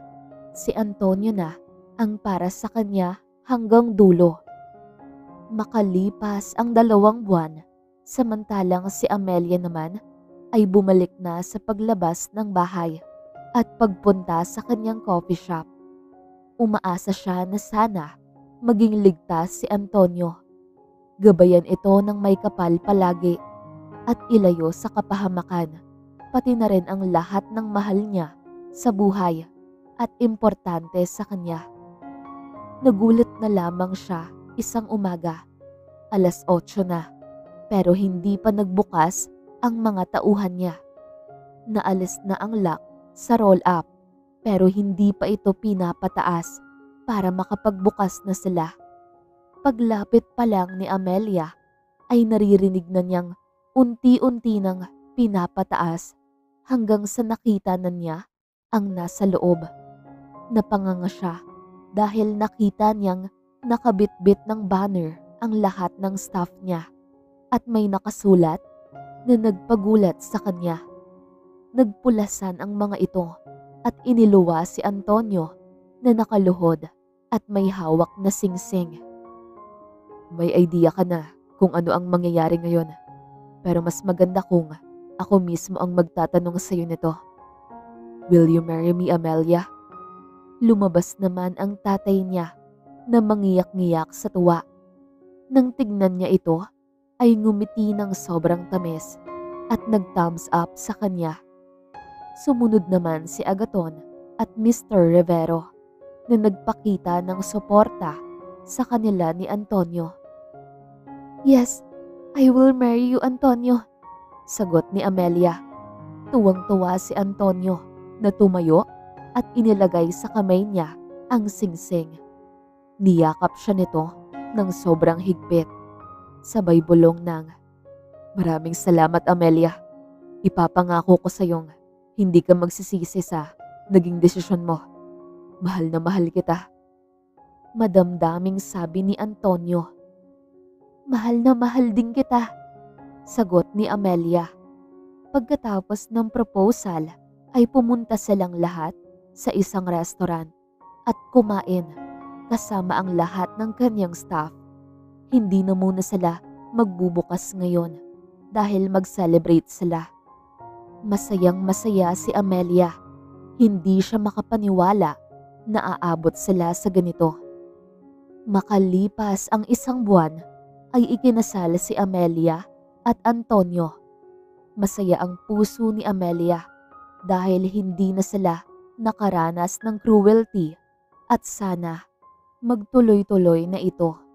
Speaker 2: si Antonio na ang para sa kanya hanggang dulo. Makalipas ang 2 buwan, samantalang si Amelia naman ay bumalik na sa paglabas ng bahay at pagpunta sa kanyang coffee shop. Umaasa siya na sana maging ligtas si Antonio. Gabayan ito ng may kapal palagi at ilayo sa kapahamakan, pati na rin ang lahat ng mahal niya sa buhay at importante sa kanya. Nagulat na lamang siya isang umaga, 8:00 na, pero hindi pa nagbukas ang mga tauhan niya. Naalis na ang lock sa roll-up pero hindi pa ito pinapataas para makapagbukas na sila. Paglapit pa lang ni Amelia ay naririnig na niyang unti-unti nang pinapataas hanggang sa nakita na niya ang nasa loob. Napanganga siya dahil nakita niyang nakabitbit ng banner ang lahat ng staff niya at may nakasulat na nagpagulat sa kanya. Nagpulasan ang mga ito at iniluwa si Antonio na nakaluhod at may hawak na singsing. May idea ka na kung ano ang mangyayari ngayon, pero mas maganda kung ako mismo ang magtatanong sa iyo nito. Will you marry me, Amelia? Lumabas naman ang tatay niya na mangiyak-ngiyak sa tuwa. Nang tignan niya ito, ay ngumiti ng sobrang tamis at nag-thumbs up sa kanya. Sumunod naman si Agaton at Mr. Rivero na nagpakita ng suporta sa kanila ni Antonio. Yes, I will marry you, Antonio, sagot ni Amelia. Tuwang-tuwa si Antonio na tumayo at inilagay sa kamay niya ang singsing. Niyakap siya nito ng sobrang higpit. Sabay bulong ng, Maraming salamat, Amelia. Ipapangako ko sa iyong hindi ka magsisisi sa naging desisyon mo. Mahal na mahal kita. Madamdaming sabi ni Antonio. Mahal na mahal din kita, sagot ni Amelia. Pagkatapos ng proposal ay pumunta silang lahat sa isang restaurant at kumain kasama ang lahat ng kanyang staff. Hindi na muna sila magbubukas ngayon dahil mag-celebrate sila. Masayang masaya si Amelia
Speaker 1: Hindi siya makapaniwala na aabot sila sa ganito. Makalipas ang isang buwan ay ikinasal si Amelia at Antonio. Masaya ang puso ni Amelia dahil hindi na sila nakaranas ng cruelty at sana magtuloy-tuloy na ito.